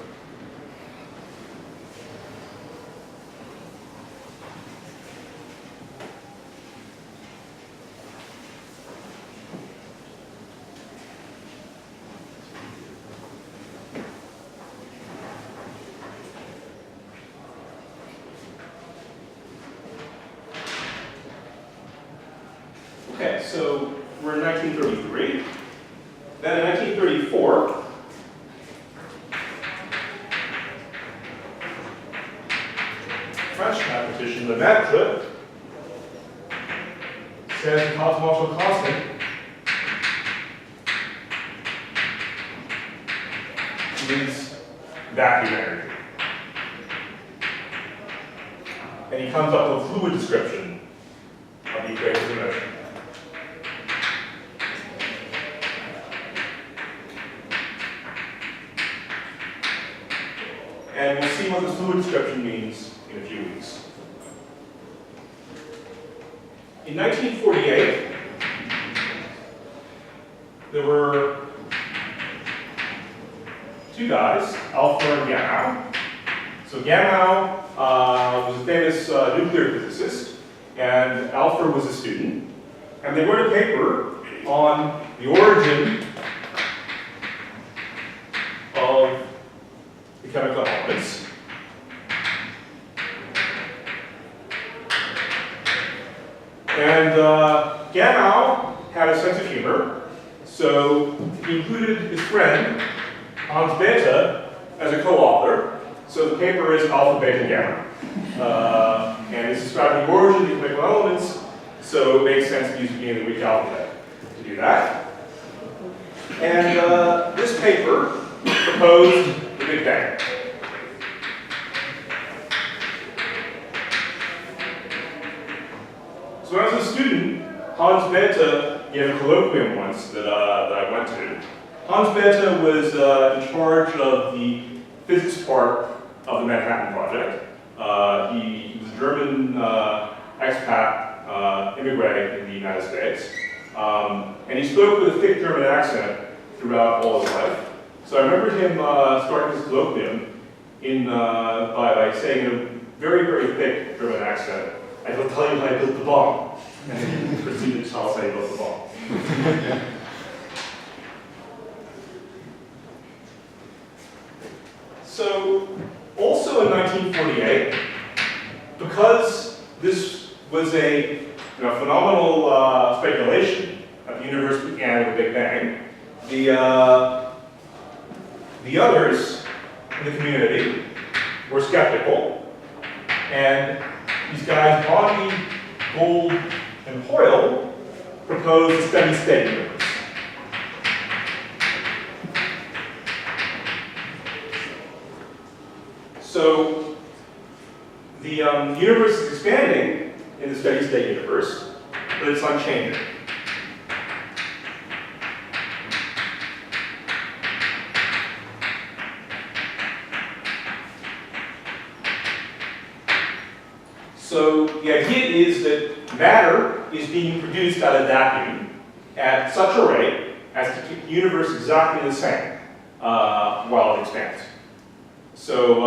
Okay, so we're in 1933. Then in 1934, French mathematician Lemaitre says the cosmological constant is vacuum energy. And he comes up with a fluid description of the equation of motion. And we'll see what this fluid description means in a few weeks. In 1948, there were two guys, Alpha and Gamow. So Gamow was a famous nuclear physicist, and Alpha was a student. And they wrote a paper on the origin of the chemical elements. And Gamow had a sense of humor, so he included his friend, Hans Bethe, as a co-author. So the paper is Alpha, Beta, Gamma. And it's describing the origin of the chemical elements, so it makes sense to use the Greek alphabet to do that. And this paper proposed the Big Bang. So when I was a student, Hans Bethe gave a colloquium once that I went to. Hans Bethe was in charge of the physics part of the Manhattan Project. He was a German expat immigrant in the United States. And he spoke with a thick German accent throughout all his life. So I remember him starting his colloquium by saying in a very, very thick German accent, "I will tell you how I built the bomb." And then he proceeded to tell us how he built the bomb. So, also in 1948, because this was a phenomenal speculation that the universe began with the Big Bang, the others in the community were skeptical, and these guys, Bondy, Gould, and Hoyle, proposed a steady-state universe. So the universe is expanding in the steady-state universe, but it's unchanging. So the idea is that matter is being produced out of vacuum at such a rate as to keep the universe exactly the same. while it expands. So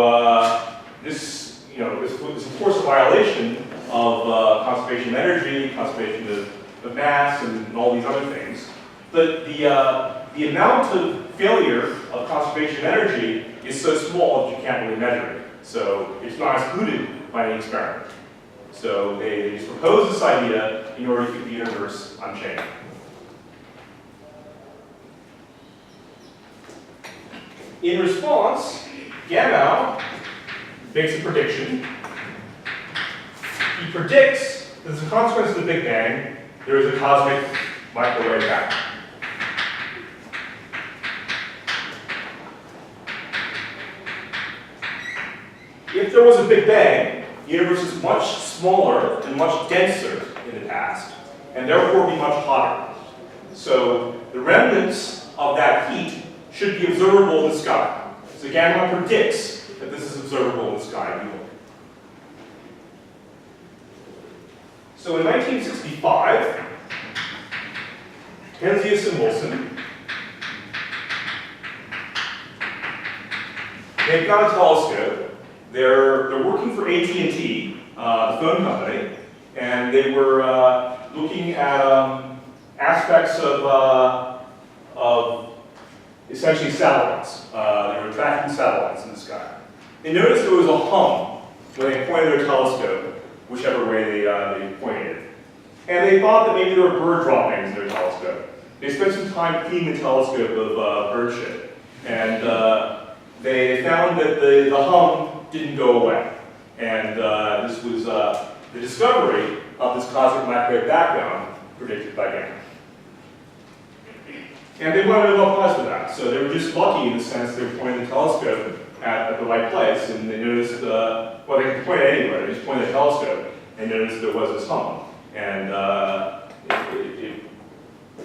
this, is of course a violation of conservation of energy, conservation of mass, and all these other things. But the amount of failure of conservation of energy is so small that you can't really measure it. So it's not excluded by the experiment. So they just proposed this idea in order to keep the universe unchanged. In response, Gamow makes a prediction. He predicts that as a consequence of the Big Bang, there is a cosmic microwave vacuum. If there was a Big Bang, the universe is much smaller and much denser in the past, and therefore be much hotter. So the remnants of that heat should be observable in the sky. So Gamow predicts that this is observable in the sky. So in 1965, Penzias and Wilson, they've got a telescope. They're working for AT&T, the phone company, and they were looking at aspects of essentially satellites. They were tracking satellites in the sky. They noticed there was a hum when they pointed their telescope, whichever way they pointed it. And they thought that maybe there were bird droppings in their telescope. They spent some time cleaning the telescope of bird shit. And they found that the hum didn't go away. And this was the discovery of this cosmic microwave background predicted by Gamow. And they wanted to applause for that. So they were just lucky in the sense they were pointing the telescope at the right place, and they noticed, well, they could point it anywhere, they just pointed the telescope and noticed there was this hum. And it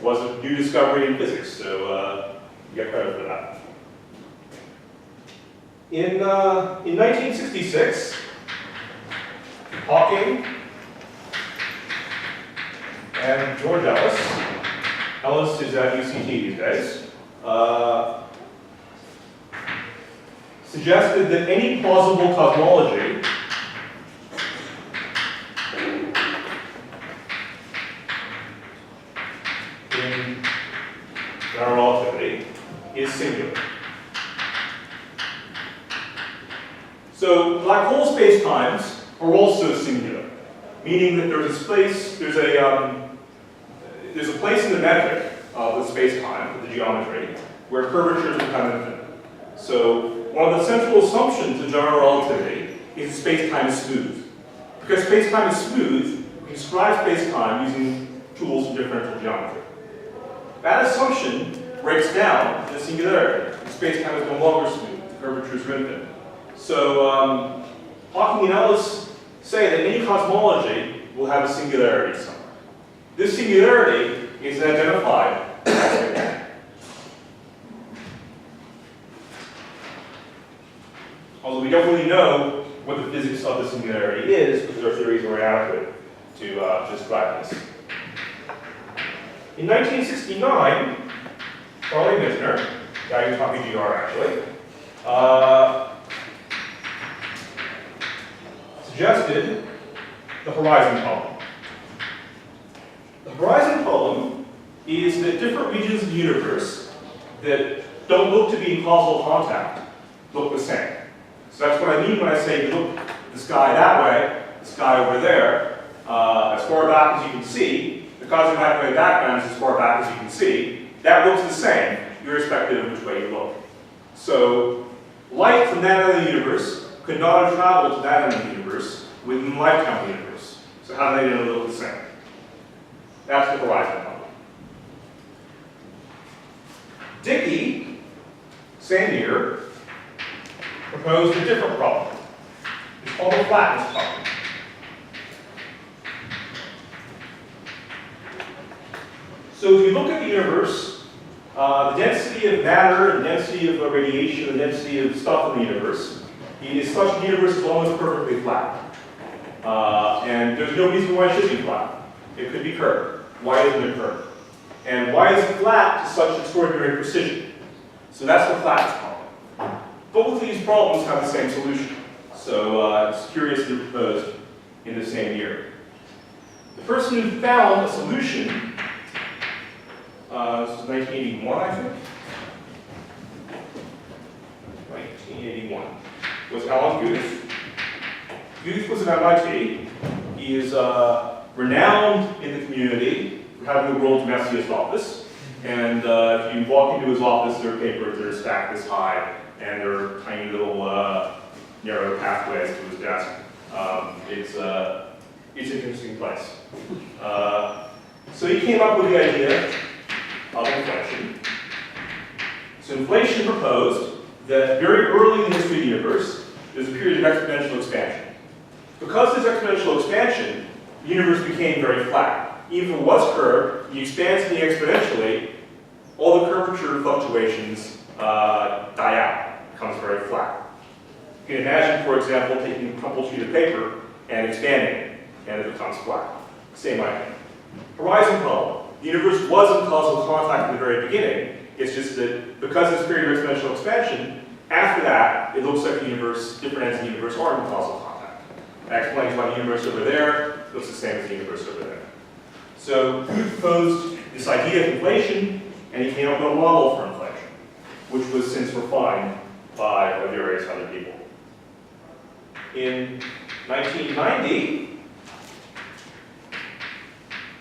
was a new discovery in physics, so you get credit for that. In 1966, Hawking and George Ellis is at UCT these days, suggested that any plausible cosmology in general relativity is singular. So black hole spacetimes are also singular, meaning that there's a place in the metric of the spacetime, of the geometry, where curvatures become infinite. So one of the central assumptions of general relativity is that spacetime is smooth. Because spacetime is smooth, we can describe spacetime using tools from differential geometry. That assumption breaks down in the singularity. Spacetime is no longer smooth, the curvatures are infinite. So Hawking and Ellis say that any cosmology will have a singularity somewhere. This singularity is identified as Big Bang. Although we don't really know what the physics of the singularity is, because our theories are inadequate to describe this. In 1969, Charlie Misner, guy who taught me GR actually, suggested the horizon problem. The horizon problem is that different regions of the universe that don't look to be in causal contact look the same. So that's what I mean when I say you look at the sky that way, the sky over there, as far back as you can see, the cosmic microwave background is as far back as you can see, that looks the same, irrespective of which way you look. So light from that end of the universe could not have traveled to that end of the universe within the lifetime of the universe. So how do they know they look the same? That's the horizon problem. Dickey, same year, proposed a different problem. It's called the flatness problem. So if you look at the universe, the density of matter, the density of radiation, the density of stuff in the universe, is such the universe is almost perfectly flat. And there's no reason why it should be flat. It could be curved. Why isn't it curved? And why is it flat to such extraordinary precision? So that's the flatness problem. Both of these problems have the same solution. So it's curiously proposed in the same year. The person who found a solution, this was 1981, I think. 1981, was Alan Guth. Guth was at MIT. He is renowned in the community for having the world's messiest office. And if you walk into his office, there are papers that are stacked this high, and there are tiny little narrow pathways to his desk. It's an interesting place. So he came up with the idea of inflation. So inflation proposed that very early in the history of the universe, there's a period of exponential expansion. Because there's exponential expansion, the universe became very flat. Even if it was curved, the expansion exponentially, all the curvature fluctuations die out. It becomes very flat. You can imagine, for example, taking a crumpled sheet of paper and expanding it, and it becomes flat. Same idea. Horizon problem. The universe was in causal contact at the very beginning. It's just that because of this period of exponential expansion, after that, it looks like the universe, different ends of the universe are in causal contact. That explains why the universe over there looks the same as the universe over there. So he proposed this idea of inflation, and he came up with a model for inflation, which was since refined by various other people. In 1990,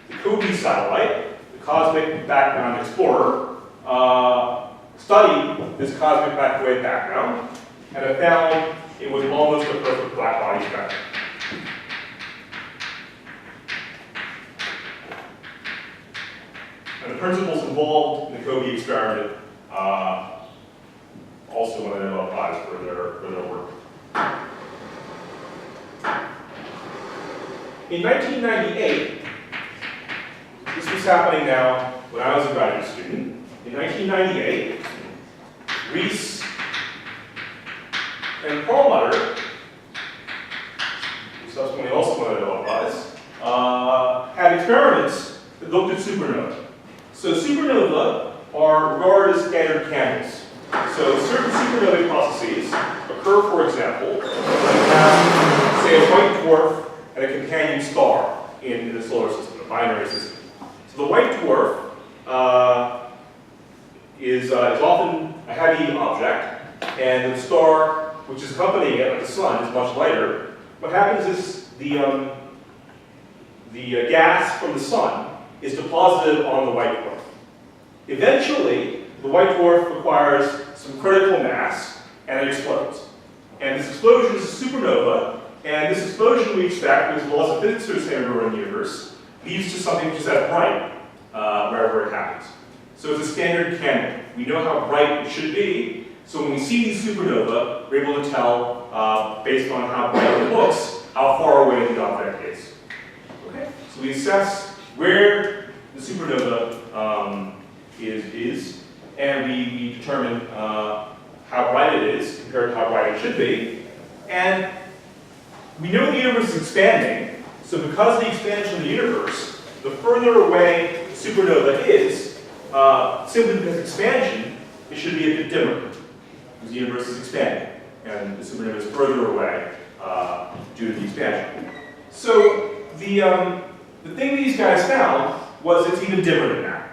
the COBE satellite, the Cosmic Background Explorer, studied this cosmic microwave background, and it found it was almost a perfect black body spectrum. And the principles involved in the COBE experiment also won a Nobel Prize for their work. In 1998, this was happening now when I was a graduate student. In 1998, Rees and Perlmutter, who subsequently also won a Nobel Prize, had experiments that looked at supernovae. So supernovae are regarded as standard candles. So certain supernovae processes occur, for example, when you have, say, a white dwarf and a companion star in the solar system, a binary system. So the white dwarf is often a heavy object, and the star, which is accompanying it, like the sun, is much lighter. What happens is the gas from the sun is deposited on the white dwarf. Eventually, the white dwarf requires some critical mass, and it explodes. And this explosion is a supernova, and this explosion we expect, because the laws of physics are the same everywhere in the universe, leads to something which is as bright wherever it happens. So it's a standard candle. We know how bright it should be, so when we see these supernova, we're able to tell, based on how bright it looks, how far away the object is. Okay? So we assess where the supernova is, and we determine how bright it is compared to how bright it should be. And we know the universe is expanding, so because of the expansion of the universe, the further away the supernova is, simply because of expansion, it should be a bit dimmer, because the universe is expanding, and the supernova is further away due to the expansion. So the thing these guys found was it's even dimmer than that.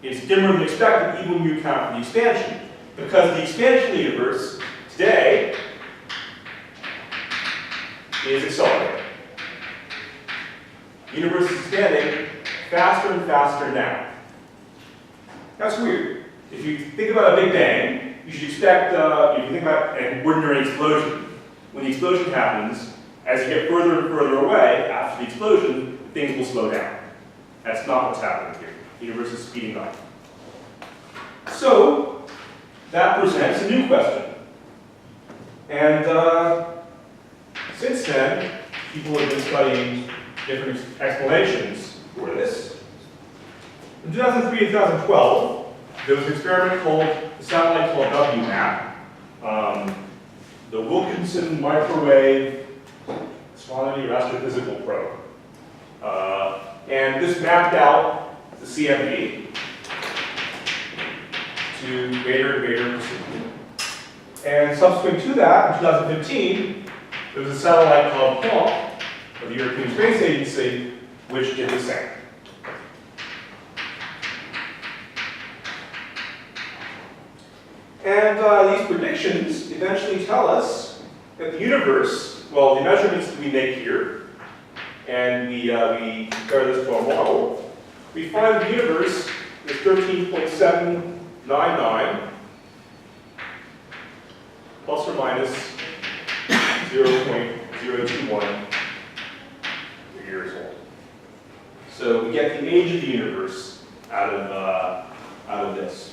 It's dimmer than expected even when you account for the expansion, because the expansion of the universe today is accelerating. The universe is expanding faster and faster now. That's weird. If you think about a Big Bang, you should expect, if you think about an ordinary explosion, when the explosion happens, as you get further and further away after the explosion, things will slow down. That's not what's happening here. The universe is speeding up. So, that presents a new question. And since then, people have been studying different explanations for this. In 2003 and 2012, there was an experiment called, a satellite called WMAP, the Wilkinson Microwave Astronomy or Astrophysical Probe. And this mapped out the CMB to to greater and greater precision. And subsequent to that, in 2015, there was a satellite called Planck of the European Space Agency, which did the same. And these predictions eventually tell us that the universe, well, the measurements that we make here, and we compare this to a model, we find the universe is 13.799 plus or minus 0.021 years old. So we get the age of the universe out of this.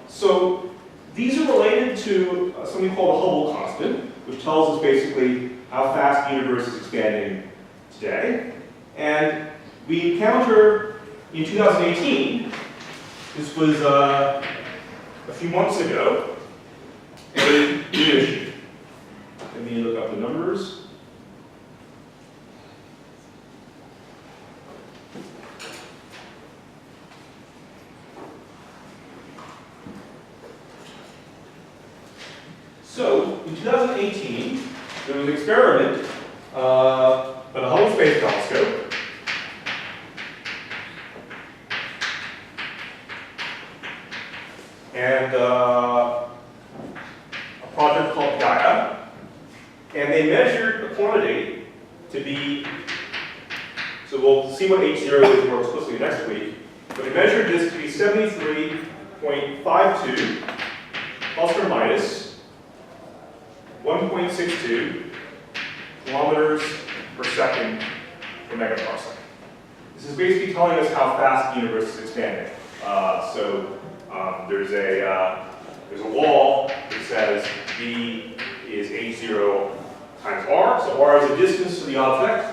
So these are related to something called the Hubble constant, which tells us basically how fast the universe is expanding today. And we encounter in 2018, this was a few months ago, a new issue. Let me look up the numbers. So, in 2018, there was an experiment by the Hubble Space Telescope and a project called Gaia, and they measured the quantity to be, so we'll see what H0 is more explicitly next week, but they measured this to be 73.52 plus or minus 1.62 kilometers per second per megaparsec. This is basically telling us how fast the universe is expanding. There's a wall that says V is h0 times r. So r is the distance to the object.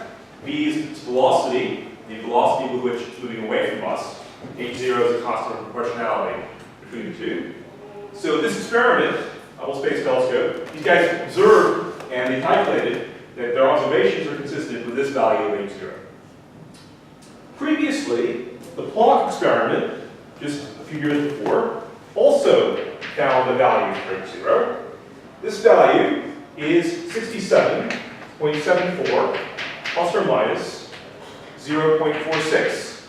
V is its velocity, the velocity with which it's moving away from us. h0 is a constant of proportionality between the two. So this experiment, Hubble Space Telescope, these guys observed and they calculated that their observations are consistent with this value of h0. Previously, the Planck experiment, just a few years before, also found a value for h0. This value is 67.74 plus or minus 0.46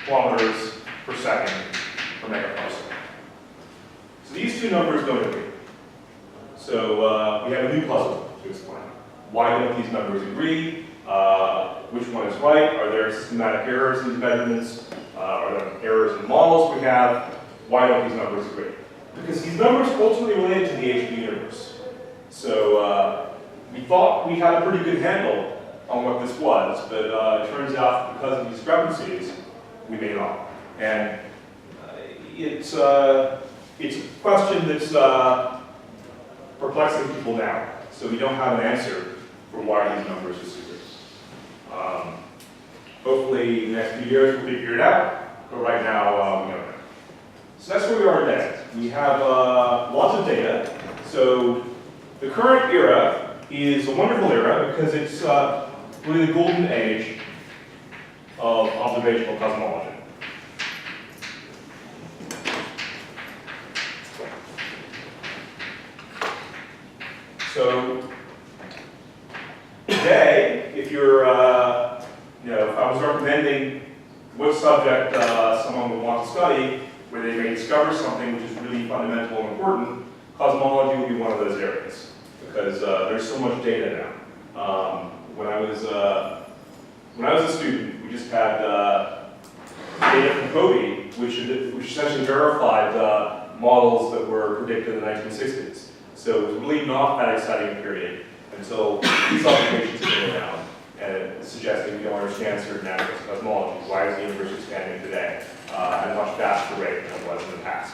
kilometers per second per megaparsec. So these two numbers don't agree. So we have a new puzzle to explain. Why don't these numbers agree? Which one is right? Are there systematic errors in these measurements? Are there errors in the models we have? Why don't these numbers agree? Because these numbers are ultimately related to the age of the universe. So we thought we had a pretty good handle on what this was, but it turns out because of these discrepancies, we may not. And it's a question that's perplexing people now. So we don't have an answer for why these numbers disagree. Hopefully in the next few years we'll figure it out, but right now we don't know. So that's where we are today. We have lots of data. So the current era is a wonderful era because it's really the golden age of observational cosmology. So today, if you're, if I was recommending what subject someone would want to study, where they may discover something which is really fundamental and important, cosmology would be one of those areas because there's so much data now. When I was a student, we just had data from COBE, which essentially verified models that were predicted in the 1960s. So it was really not that exciting a period until these observations came around and suggesting we don't understand certain aspects of cosmology. Why is the universe expanding today at a much faster rate than it was in the past?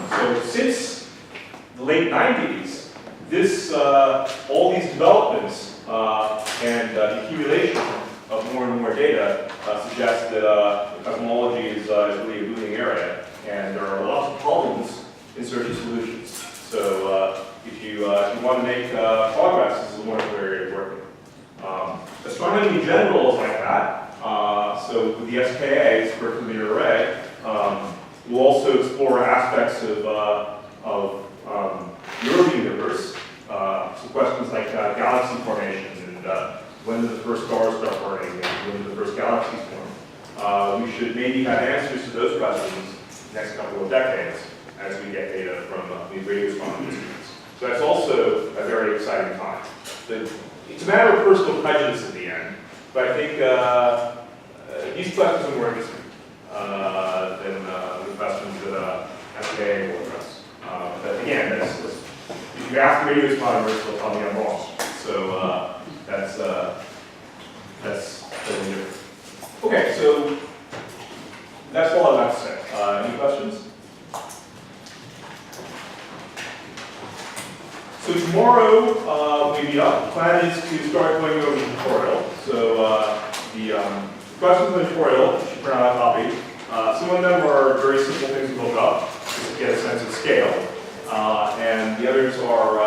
So since the late 90s, all these developments and the accumulation of more and more data suggest that cosmology is really a booming area, and there are lots of problems in search of solutions. So if you want to make progress, this is a wonderful area to work in. Astronomy in general is like that. So with the SKA, Square Kilometer Array, we'll also should maybe have answers to those questions next couple of decades as we get data from these radio astronomy instruments. So that's also a very exciting time. It's a matter of personal prejudice at the end, but I think these questions are more interesting than the questions that SKA will address. But again, if you ask radio astronomers, they'll tell me I'm wrong. So that's totally different. Okay, so that's all I've got to say. Any questions? So tomorrow we meet up. The plan is to start going over the tutorial. So the questions in the tutorial, you should print out a copy. Some of them are very simple things to look up, just to get a sense of scale. And the others are